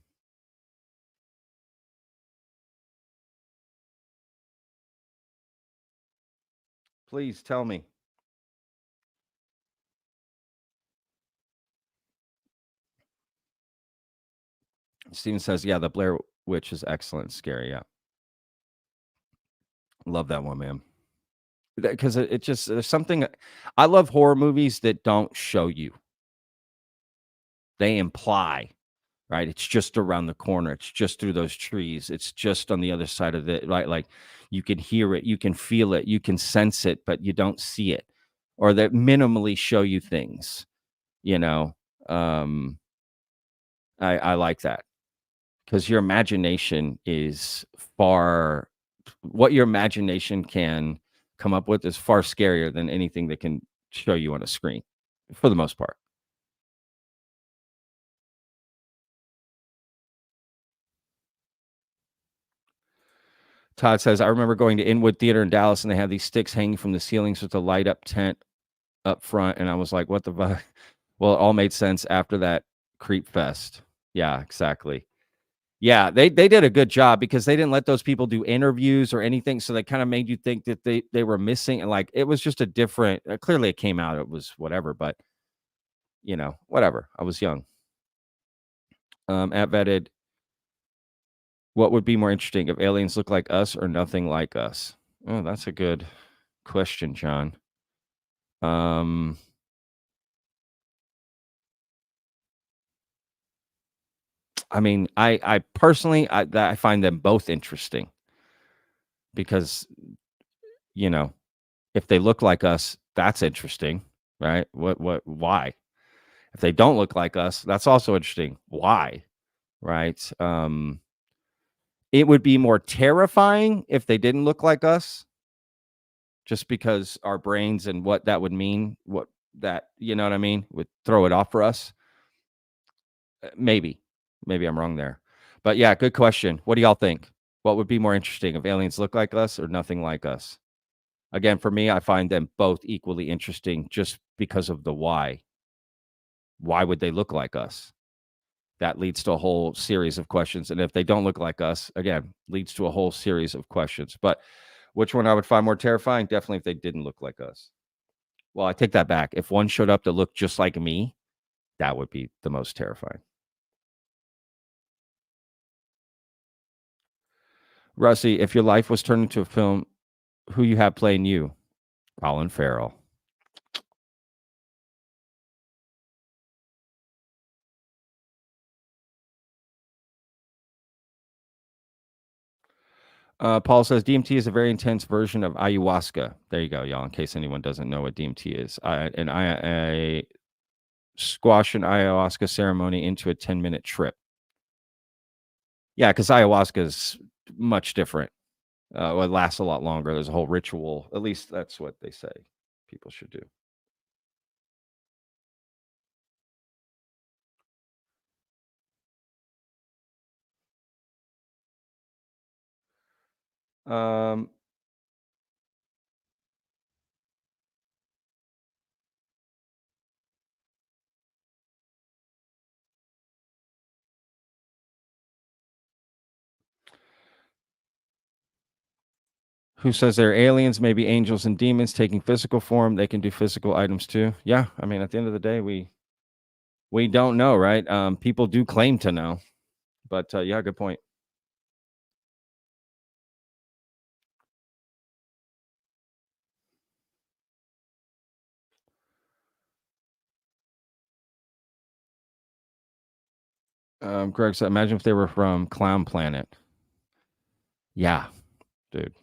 Please tell me. Steven says, yeah, the Blair Witch is excellent. Scary. Yeah. Love that one, man. Because it just, there's something, I love horror movies that don't show you. They imply, right? It's just around the corner. It's just through those trees. It's just on the other side of it, right? Like you can hear it, you can feel it, you can sense it, but you don't see it. Or that minimally show you things, you know. I like that. Because your imagination is far, what your imagination can come up with is far scarier than anything that can show you on a screen, for the most part. Todd says, I remember going to Inwood Theater in Dallas, and they had these sticks hanging from the ceilings with a light up tent up front. And I was like, what the fuck? Well, it all made sense after that creep fest. Yeah, exactly. Yeah, they did a good job because they didn't let those people do interviews or anything. So they kind of made you think that they were missing. And like, it was just a different, clearly it came out, it was whatever, but you know, whatever. I was young. At Vetted, what would be more interesting if aliens look like us or nothing like us? Oh, that's a good question, John. I mean, I personally, I find them both interesting because, you know, if they look like us, that's interesting, right? Why? If they don't look like us, that's also interesting. Why? Right? It would be more terrifying if they didn't look like us, just because our brains and what that would mean, what that, you know what I mean, would throw it off for us. Maybe I'm wrong there. But yeah, good question. What do y'all think? What would be more interesting if aliens look like us or nothing like us? Again, for me, I find them both equally interesting just because of the why. Why would they look like us? That leads to a whole series of questions. And if they don't look like us, again, leads to a whole series of questions. But which one I would find more terrifying? Definitely if they didn't look like us. Well, I take that back. If one showed up that looked just like me, that would be the most terrifying. Russie, if your life was turned into a film, who you have playing you? Colin Farrell. Paul says DMT is a very intense version of ayahuasca. There you go, y'all. In case anyone doesn't know what DMT is, I squash an ayahuasca ceremony into a 10-minute trip. Yeah, because ayahuasca is much different. Well, it lasts a lot longer. There's a whole ritual. At least that's what they say people should do. Who says they're aliens, maybe angels and demons taking physical form? They can do physical items too. Yeah, I mean, at the end of the day, we don't know, right? People do claim to know, but yeah, good point. Greg said, imagine if they were from Clown Planet. Yeah, dude,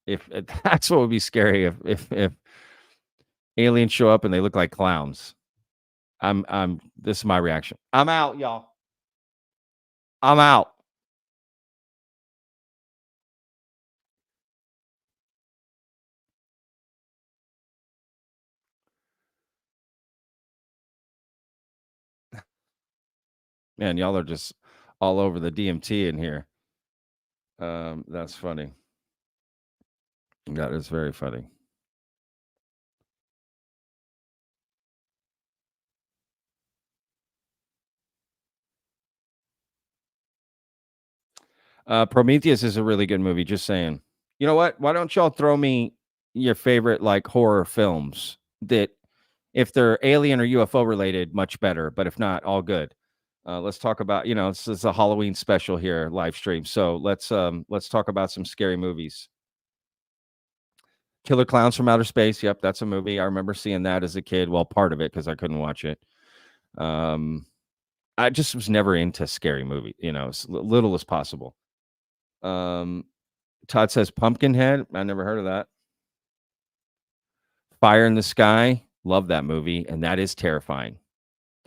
if that's what would be scary if aliens show up and they look like clowns. This is my reaction. I'm out, y'all. I'm out. Man, y'all are just all over the DMT in here. That's funny. That is very funny. Prometheus is a really good movie. Just saying. You know what? Why don't y'all throw me your favorite like horror films that, if they're alien or UFO related, much better. But if not, all good. Let's talk about, this is a Halloween special here, live stream. So let's talk about some scary movies. Killer Clowns from Outer Space. Yep, that's a movie. I remember seeing that as a kid. Well, part of it because I couldn't watch it. I just was never into scary movie, as little as possible. Todd says Pumpkinhead. I never heard of that. Fire in the Sky. Love that movie. And that is terrifying.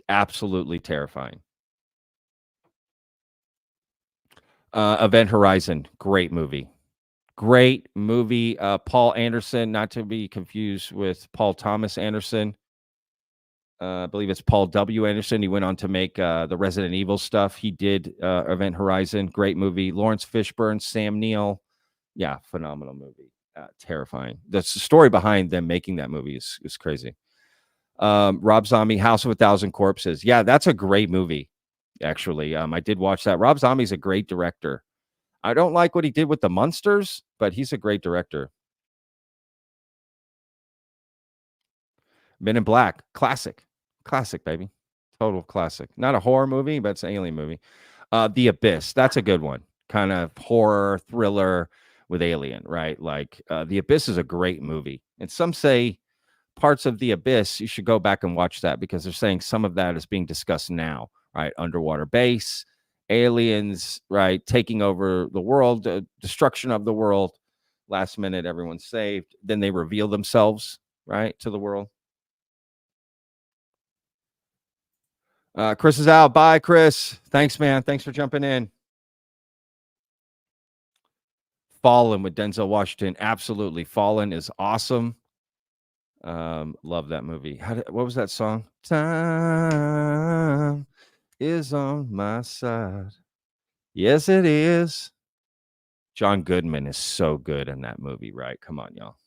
Absolutely terrifying. Event Horizon. Great movie. Great movie. Paul Anderson, not to be confused with Paul Thomas Anderson. I believe it's Paul W. Anderson. He went on to make the Resident Evil stuff. He did Event Horizon. Great movie. Lawrence Fishburne, Sam Neill. Yeah, phenomenal movie. Terrifying. The story behind them making that movie is crazy. Rob Zombie, House of a Thousand Corpses. Yeah, that's a great movie, actually. I did watch that. Rob Zombie's a great director. I don't like what he did with the Munsters, but he's a great director. Men in Black. Classic. Classic, baby. Total classic. Not a horror movie, but it's an alien movie. The Abyss. That's a good one. Kind of horror thriller with alien, right? Like The Abyss is a great movie. And some say parts of The Abyss, you should go back and watch that because they're saying some of that is being discussed now, right? Underwater base, aliens, right? Taking over the world, destruction of the world. Last minute, everyone's saved. Then they reveal themselves, right, to the world. Chris is out. Bye, Chris. Thanks, man. Thanks for jumping in. Fallen with Denzel Washington. Absolutely. Fallen is awesome. Love that movie. What was that song? Time is on my side. Yes, it is. John Goodman is so good in that movie, right? Come on, y'all.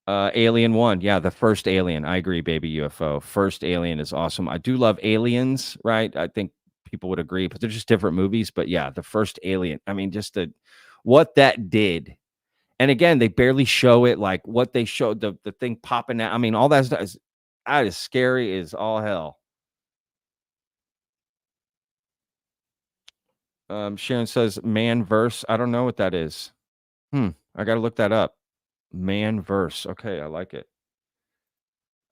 Alien 1. Yeah, the first Alien. I agree, baby UFO. First Alien is awesome. I do love Aliens, right? I think people would agree, but they're just different movies. But yeah, the first Alien. I mean, just what that did. And again, they barely show it. Like what they showed, the thing popping out. I mean, all that stuff is scary as all hell. Sharon says Man-verse. I don't know what that is. I got to look that up. Man-verse. Okay, I like it.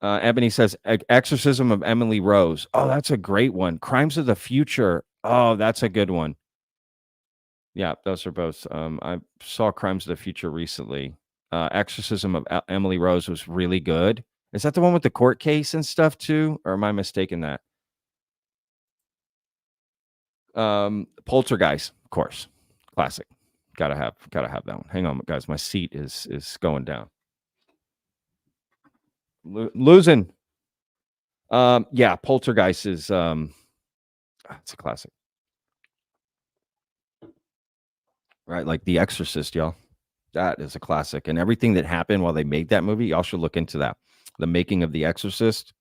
Ebony says Exorcism of Emily Rose. Oh, that's a great one. Crimes of the Future. Oh, that's a good one. Yeah, those are both. I saw Crimes of the Future recently. Exorcism of Emily Rose was really good. Is that the one with the court case and stuff too? Or am I mistaken that? Poltergeist, of course. Classic. Gotta have that one. Hang on, guys. My seat is going down. Losing. Yeah, Poltergeist is it's a classic. Right, like The Exorcist, y'all. That is a classic. And everything that happened while they made that movie, y'all should look into that. The making of The Exorcist,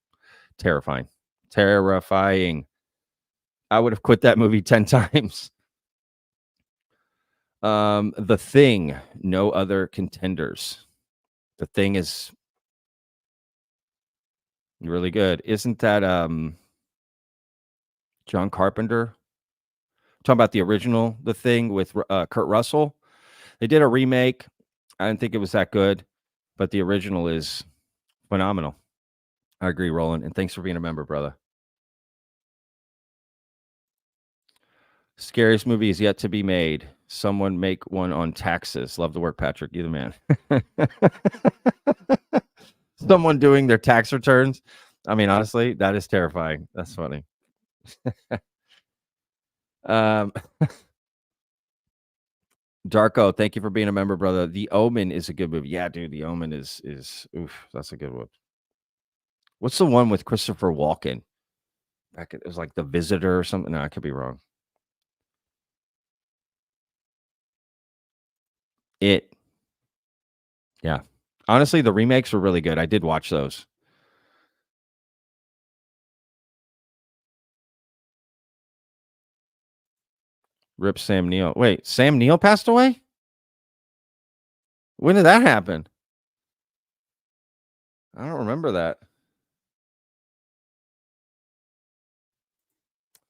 terrifying. Terrifying. I would have quit that movie 10 times. The Thing, no other contenders. The Thing is really good. Isn't that John Carpenter? Talking about the original The Thing with Kurt Russell. They did a remake. I didn't think it was that good, but the original is phenomenal. I agree, Roland, and thanks for being a member, brother. Scariest movie is yet to be made. Someone make one on taxes. Love the work, Patrick. You're the man. Someone doing their tax returns. I mean, honestly, that is terrifying. That's funny. Darko, thank you for being a member, brother. The Omen is a good movie. Yeah, dude, The Omen is oof, that's a good one. What's the one with Christopher Walken? It was like The Visitor or something. No, I could be wrong. It. Yeah. Honestly, the remakes were really good. I did watch those. Rip Sam Neill. Wait, Sam Neill passed away? When did that happen? I don't remember that.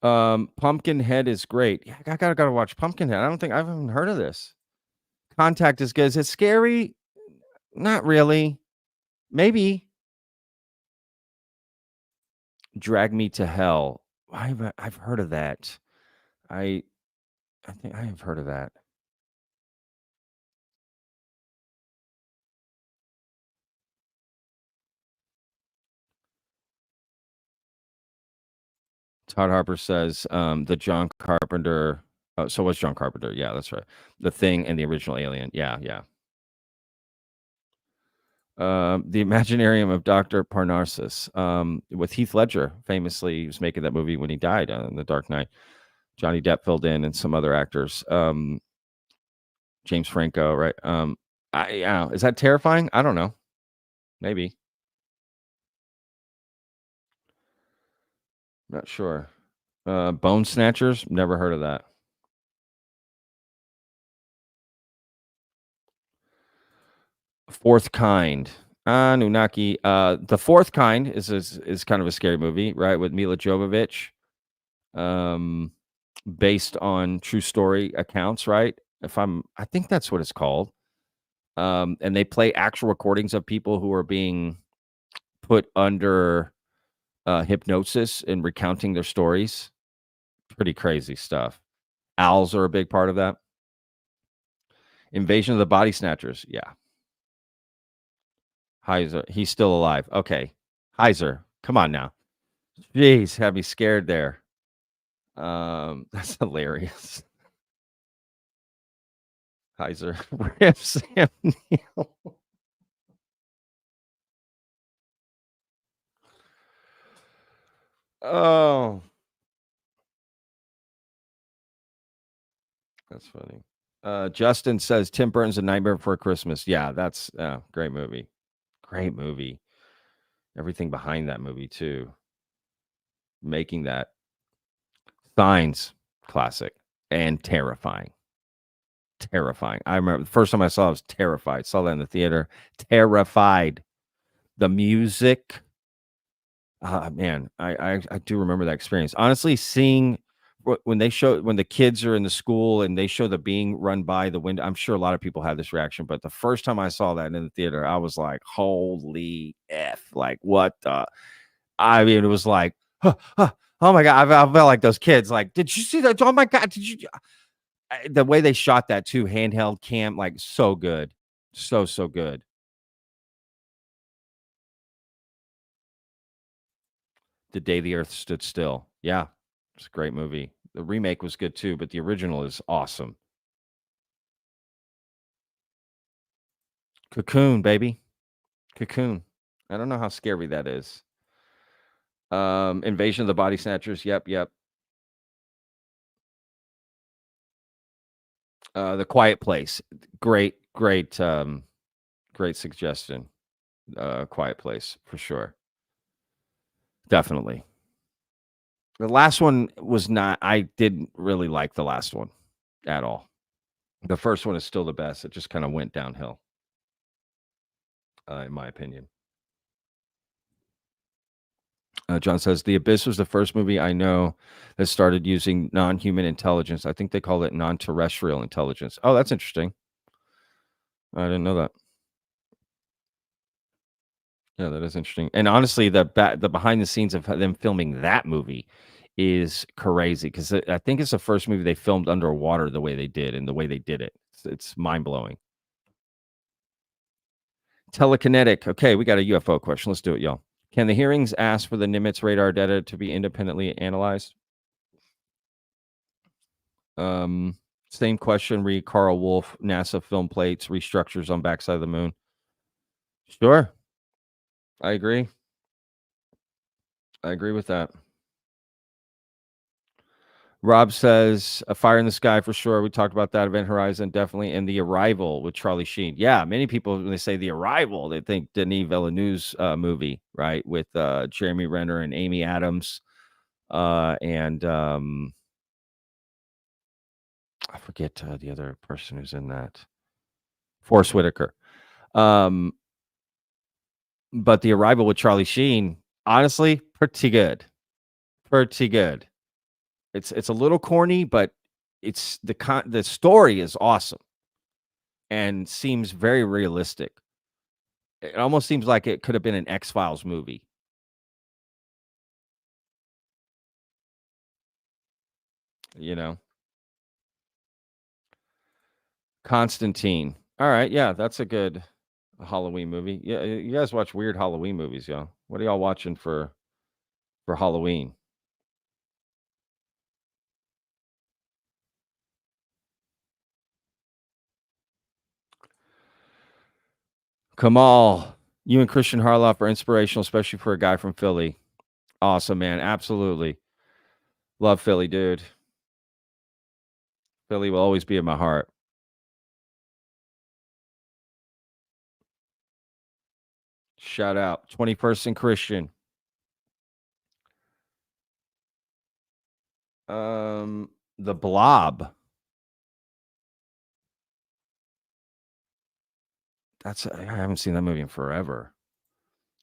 Pumpkinhead is great. Yeah, I gotta watch Pumpkinhead. I haven't heard of this. Contact is good. Is it scary? Not really. Maybe. Drag Me to Hell. I've heard of that. I think I have heard of that. Todd Harper says the John Carpenter. Oh, so what's John Carpenter? Yeah, that's right. The Thing and the original Alien. Yeah. The Imaginarium of Dr. Parnassus with Heath Ledger. Famously, he was making that movie when he died in The Dark Knight. Johnny Depp filled in and some other actors. James Franco, right? Is that terrifying? I don't know. Maybe. Not sure. Bone Snatchers? Never heard of that. Fourth Kind. Nunaki. The Fourth Kind is kind of a scary movie, right? With Mila Jovovich. Based on true story accounts, right? I think that's what it's called. And they play actual recordings of people who are being put under hypnosis and recounting their stories. Pretty crazy stuff. Owls are a big part of that. Invasion of the Body Snatchers. Yeah. Heiser. He's still alive. Okay. Heiser. Come on now. Jeez, had me scared there. That's hilarious. Heiser. Rip Sam Neill. Oh. That's funny. Justin says Tim Burton's A Nightmare Before Christmas. Yeah, that's great movie. Great movie. Everything behind that movie too. Making that. Signs, classic and terrifying. Terrifying. I remember the first time I saw it, I was terrified. Saw that in the theater. Terrified. The music. Man, I do remember that experience. Honestly, seeing when the kids are in the school and they show the being run by the window, I'm sure a lot of people had this reaction, but the first time I saw that in the theater, I was like, holy F, like what the, I mean, it was like, oh my God, I felt like those kids, like, did you see that? Oh my God, did you, the way they shot that too, handheld cam, like so good. So good. The Day the Earth Stood Still. Yeah, it's a great movie. The remake was good too, but the original is awesome. Cocoon, baby. Cocoon. I don't know how scary that is. Invasion of the Body Snatchers. Yep. The Quiet Place. Great suggestion. Quiet Place for sure. Definitely. The last one was not, I didn't really like the last one at all. The first one is still the best. It just kind of went downhill, in my opinion. John says, The Abyss was the first movie I know that started using non-human intelligence. I think they call it non-terrestrial intelligence. Oh, that's interesting. I didn't know that. Yeah, that is interesting. And honestly, the behind the scenes of them filming that movie is crazy because I think it's the first movie they filmed underwater the way they did and the way they did it. It's mind-blowing. Telekinetic. Okay, we got a UFO question. Let's do it, y'all. Can the hearings ask for the Nimitz radar data to be independently analyzed? Same question. Read Carl Wolf, NASA film plates, restructures on backside of the moon. Sure. I agree with that. Rob says a Fire in the Sky for sure. We talked about that. Event Horizon definitely, and The Arrival with Charlie Sheen. Yeah, many people when they say The Arrival, they think Denis Villeneuve's movie, right, with Jeremy Renner and Amy Adams, and I forget the other person who's in that. Forrest Whitaker. But The Arrival with Charlie Sheen, honestly, pretty good. Pretty good. It's a little corny, but it's the story is awesome and seems very realistic. It almost seems like it could have been an X-Files movie. You know. Constantine. All right, yeah, that's a good Halloween movie. Yeah, you guys watch weird Halloween movies, y'all. What are y'all watching for Halloween? Kamal, you and Christian Harloff are inspirational, especially for a guy from Philly. Awesome, man. Absolutely. Love Philly, dude. Philly will always be in my heart. Shout out. 20-person Christian. The Blob. I haven't seen that movie in forever.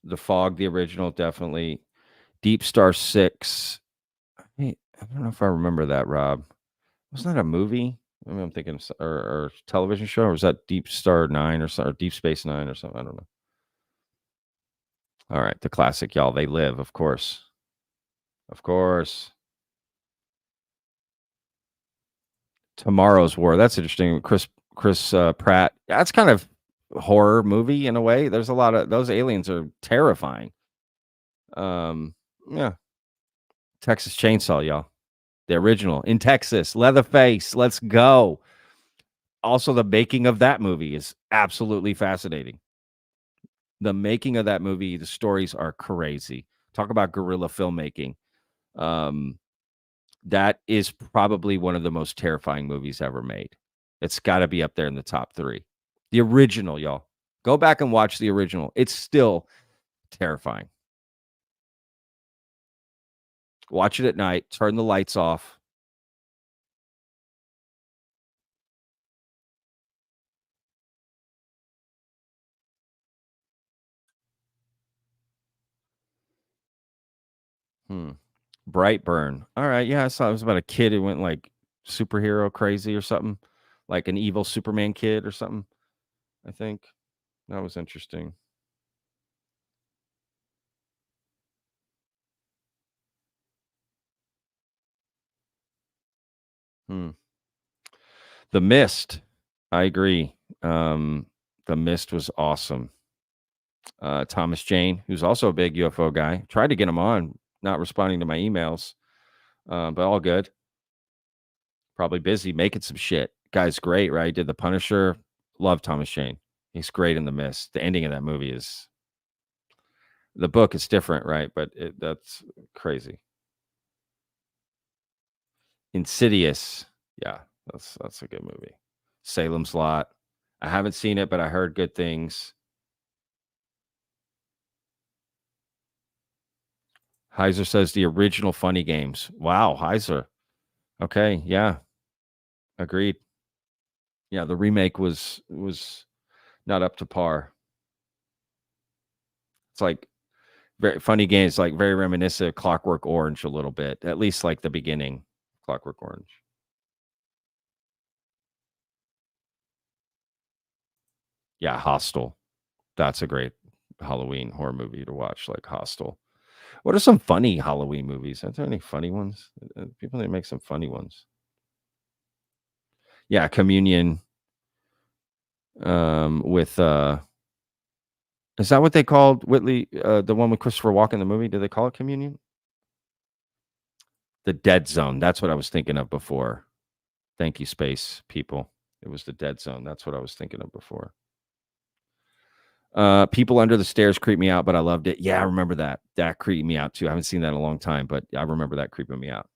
The Fog, the original, definitely. Deep Star 6. Hey, I don't know if I remember that, Rob. Wasn't that a movie? I mean, I'm thinking, or television show, or was that Deep Star 9 or something, or Deep Space Nine or something? I don't know. All right, the classic, y'all. They Live, of course. Of course. Tomorrow's War. That's interesting. Chris Pratt. That's kind of a horror movie in a way. There's a lot of those aliens are terrifying. Yeah. Texas Chainsaw, y'all. The original in Texas. Leatherface. Let's go. Also, the making of that movie is absolutely fascinating. The making of that movie, the stories are crazy. Talk about guerrilla filmmaking. That is probably one of the most terrifying movies ever made. It's got to be up there in the top 3. The original, y'all. Go back and watch the original. It's still terrifying. Watch it at night. Turn the lights off. Brightburn. All right. Yeah, I saw it was about a kid who went like superhero crazy or something, like an evil Superman kid or something. I think that was interesting. The Mist. I agree. The Mist was awesome. Thomas Jane, who's also a big UFO guy, tried to get him on, not responding to my emails, but all good. Probably busy making some shit. Guy's great, right? Did The Punisher. Love Thomas Jane. He's great in The Mist. The ending of that movie is. The book is different, right? But that's crazy. Insidious. Yeah, that's a good movie. Salem's Lot. I haven't seen it, but I heard good things. Heiser says the original Funny Games. Wow, Heiser. Okay, yeah. Agreed. Yeah, the remake was not up to par. It's like very Funny Games, like very reminiscent of Clockwork Orange a little bit, at least like the beginning. Clockwork Orange. Yeah, Hostel. That's a great Halloween horror movie to watch, like Hostel. What are some funny Halloween movies? Are there any funny ones? People need to make some funny ones. Yeah, Communion. With is that what they called Whitley? The one with Christopher Walken in the movie? Did they call it Communion? The Dead Zone. That's what I was thinking of before. Thank you, space people. It was the Dead Zone. That's what I was thinking of before. People Under the Stairs creeped me out, but I loved it. Yeah, I remember that. That creeped me out too. I haven't seen that in a long time, but I remember that creeping me out.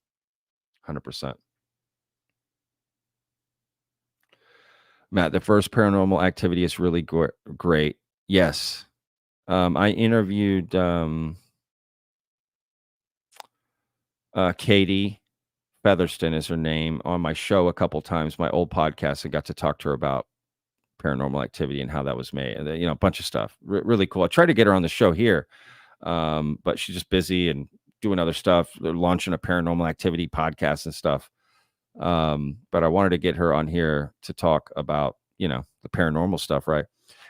100%. Matt, the first Paranormal Activity is really great. Yes. I interviewed Katie Featherston is her name on my show a couple times, my old podcast. I got to talk to her about Paranormal Activity and how that was made, and a bunch of stuff. Really cool. I tried to get her on the show here, but she's just busy and doing other stuff. They're launching a Paranormal Activity podcast and stuff. But I wanted to get her on here to talk about, the paranormal stuff, right?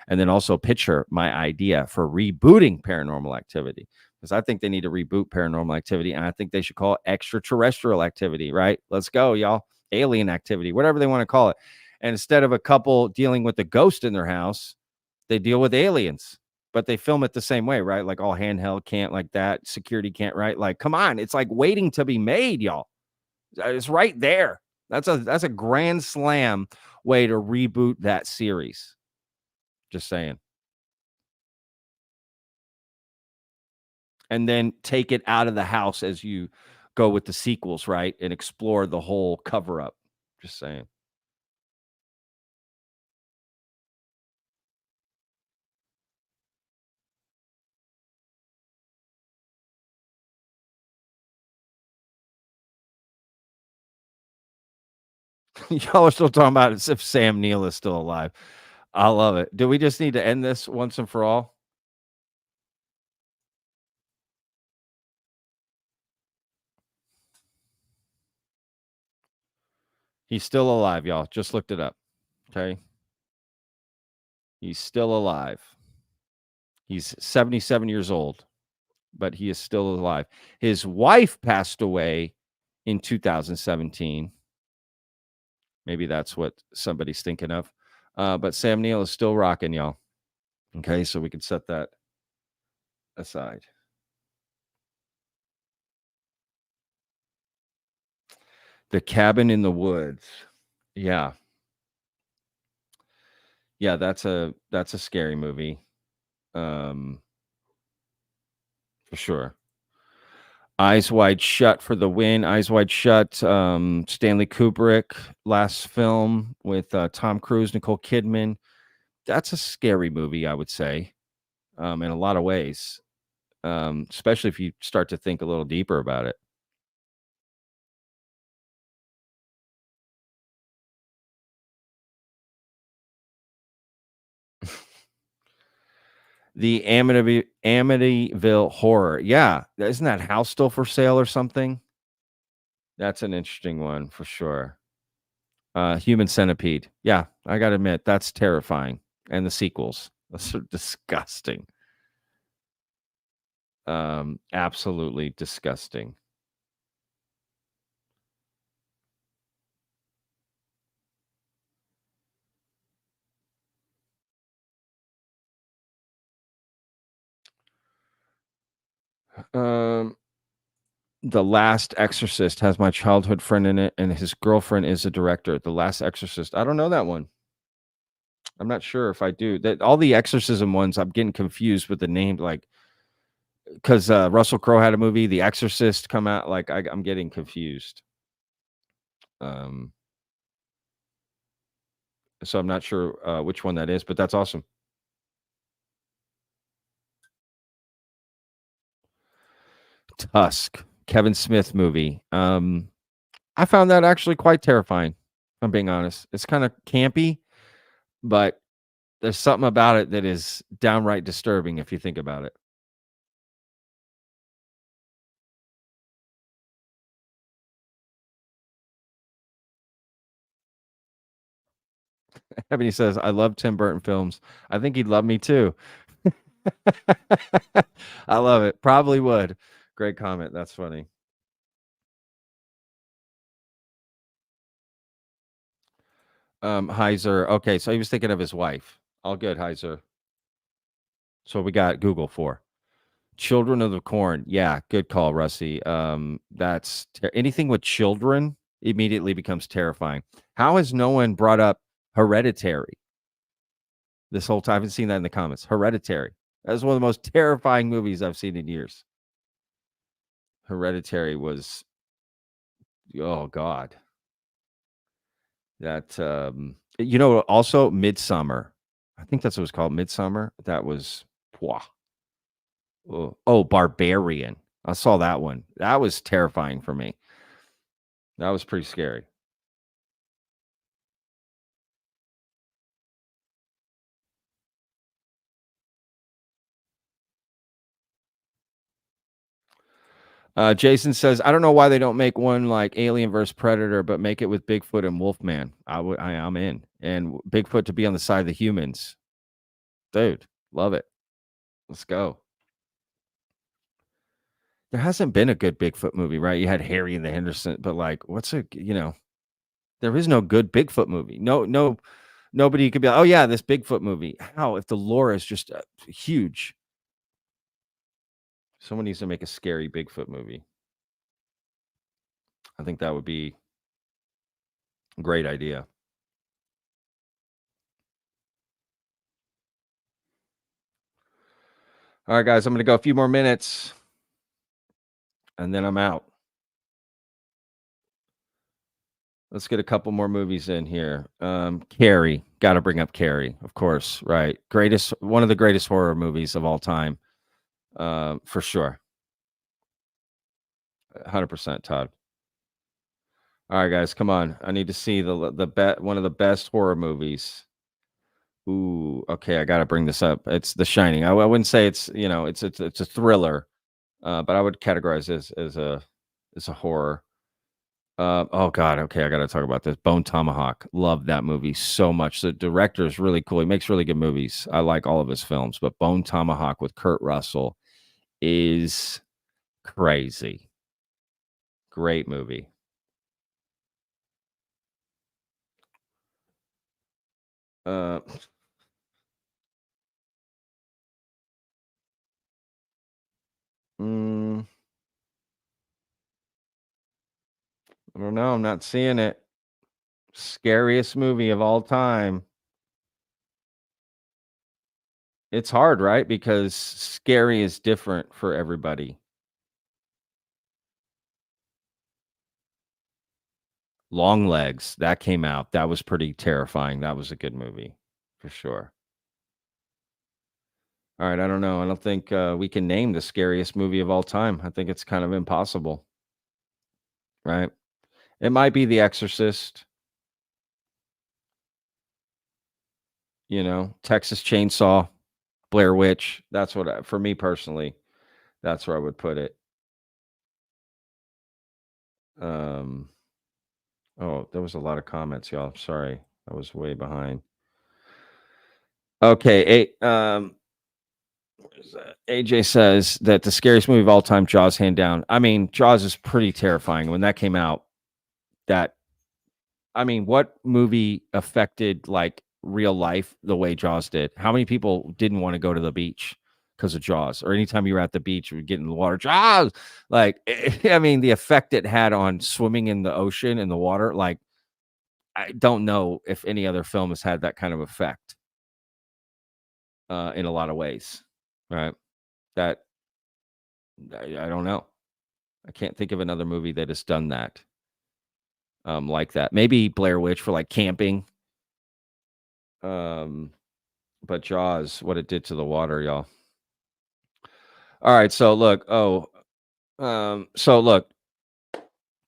And then also pitch her my idea for rebooting Paranormal Activity, because I think they need to reboot Paranormal Activity, and I think they should call it Extraterrestrial Activity, right? Let's go, y'all. Alien Activity, whatever they want to call it. And instead of a couple dealing with a ghost in their house, they deal with aliens, but they film it the same way, right? Like all handheld, can't like that. Security can't, right? Like, come on. It's like waiting to be made, y'all. It's right there. That's a grand slam way to reboot that series. Just saying. And then take it out of the house as you go with the sequels, right? And explore the whole cover up. Just saying. Y'all are still talking about it as if Sam Neill is still alive. I love it. Do we just need to end this once and for all? He's still alive, y'all. Just looked it up. Okay. He's still alive. He's 77 years old, but he is still alive. His wife passed away in 2017. Maybe that's what somebody's thinking of. But Sam Neill is still rocking, y'all. Okay, so we can set that aside. The Cabin in the Woods. Yeah. Yeah, that's a scary movie. For sure. Eyes Wide Shut for the win. Eyes Wide Shut. Stanley Kubrick, last film with Tom Cruise, Nicole Kidman. That's a scary movie, I would say, in a lot of ways, especially if you start to think a little deeper about it. The Amityville Horror. Yeah. Isn't that house still for sale or something? That's an interesting one for sure. Human Centipede. Yeah, I got to admit, that's terrifying. And the sequels. Those are disgusting. Absolutely disgusting. The Last Exorcist has my childhood friend in it, and his girlfriend is a director. The Last Exorcist. I don't know that one. I'm not sure if I do. That all the exorcism ones, I'm getting confused with the name, like because Russell Crowe had a movie, The Exorcist, come out. Like I'm getting confused. So I'm not sure which one that is, but that's awesome. Tusk, Kevin Smith movie. I found that actually quite terrifying, if I'm being honest. It's kind of campy, but there's something about it that is downright disturbing if you think about it. Ebony says, I love Tim Burton films. I think he'd love me too. I love it. Probably would. Great comment. That's funny. Heiser. Okay, so he was thinking of his wife. All good, Heiser. So we got Google for Children of the Corn. Yeah, good call, Rusty. That's anything with children immediately becomes terrifying. How has no one brought up Hereditary this whole time? I haven't seen that in the comments. Hereditary. That's one of the most terrifying movies I've seen in years. Hereditary was oh God. That you know, also Midsummer. I think that's what it was called, Midsummer. That was oh, Barbarian. I saw that one. That was terrifying for me. That was pretty scary. Jason says, I don't know why they don't make one like Alien vs. Predator, but make it with Bigfoot and Wolfman. I'm in. And Bigfoot to be on the side of the humans. Dude, love it. Let's go. There hasn't been a good Bigfoot movie, right? You had Harry and the Henderson, but like, there is no good Bigfoot movie. Nobody could be like, oh yeah, this Bigfoot movie. How? If the lore is just huge. Someone needs to make a scary Bigfoot movie. I think that would be a great idea. All right, guys, I'm going to go a few more minutes and then I'm out. Let's get a couple more movies in here. Carrie, got to bring up Carrie, of course, right? One of the greatest horror movies of all time, for sure. 100%, Todd. All right, guys, come on. I need to see one of the best horror movies. Ooh, okay, I got to bring this up. It's The Shining. I wouldn't say it's a thriller, but I would categorize this as a horror. Oh God, okay, I got to talk about this. Bone Tomahawk. Love that movie so much. The director is really cool. He makes really good movies. I like all of his films, but Bone Tomahawk with Kurt Russell is crazy. Great movie. I don't know. I'm not seeing it. Scariest movie of all time. It's hard, right? Because scary is different for everybody. Long Legs, that came out. That was pretty terrifying. That was a good movie for sure. All right, I don't know. I don't think we can name the scariest movie of all time. I think it's kind of impossible. Right? It might be The Exorcist. Texas Chainsaw, Blair Witch. That's what, for me personally, that's where I would put it. Oh, there was a lot of comments, y'all. Sorry, I was way behind. Okay, what is that? AJ says that the scariest movie of all time, Jaws, hand down. I mean, Jaws is pretty terrifying. When that came out, what movie affected like real life the way Jaws did? How many people didn't want to go to the beach because of Jaws? Or anytime you were at the beach, you would get in the water, Jaws. Like, the effect it had on swimming in the ocean, in the water, like, I don't know if any other film has had that kind of effect in a lot of ways, right? I don't know. I can't think of another movie that has done that like that. Maybe Blair Witch for like camping. But Jaws, what it did to the water, y'all. All right, so look.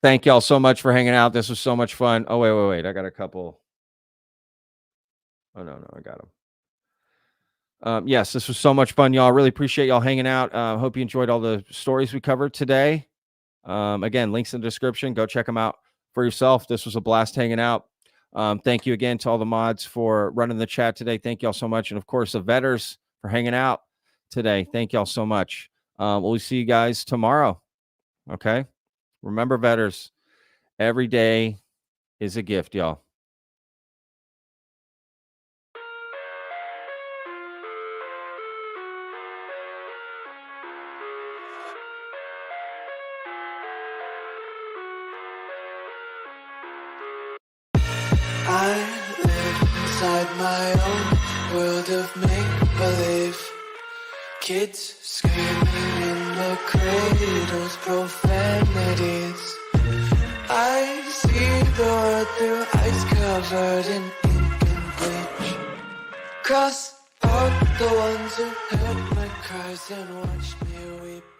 Thank y'all so much for hanging out. This was so much fun. Oh, wait. I got a couple. Oh, no, I got them. Yes, this was so much fun, y'all. Really appreciate y'all hanging out. Hope you enjoyed all the stories we covered today. Again, links in the description. Go check them out for yourself. This was a blast hanging out. Thank you again to all the mods for running the chat today. Thank y'all so much. And of course, the Vetters for hanging out today. Thank y'all so much. We'll see you guys tomorrow. Okay. Remember, Vetters, every day is a gift, y'all. I live inside my own world of make-believe. Kids screaming in the cradles, profanities. I the world through ice covered in ink and bleach. Cross out the ones who heard my cries and watched me weep.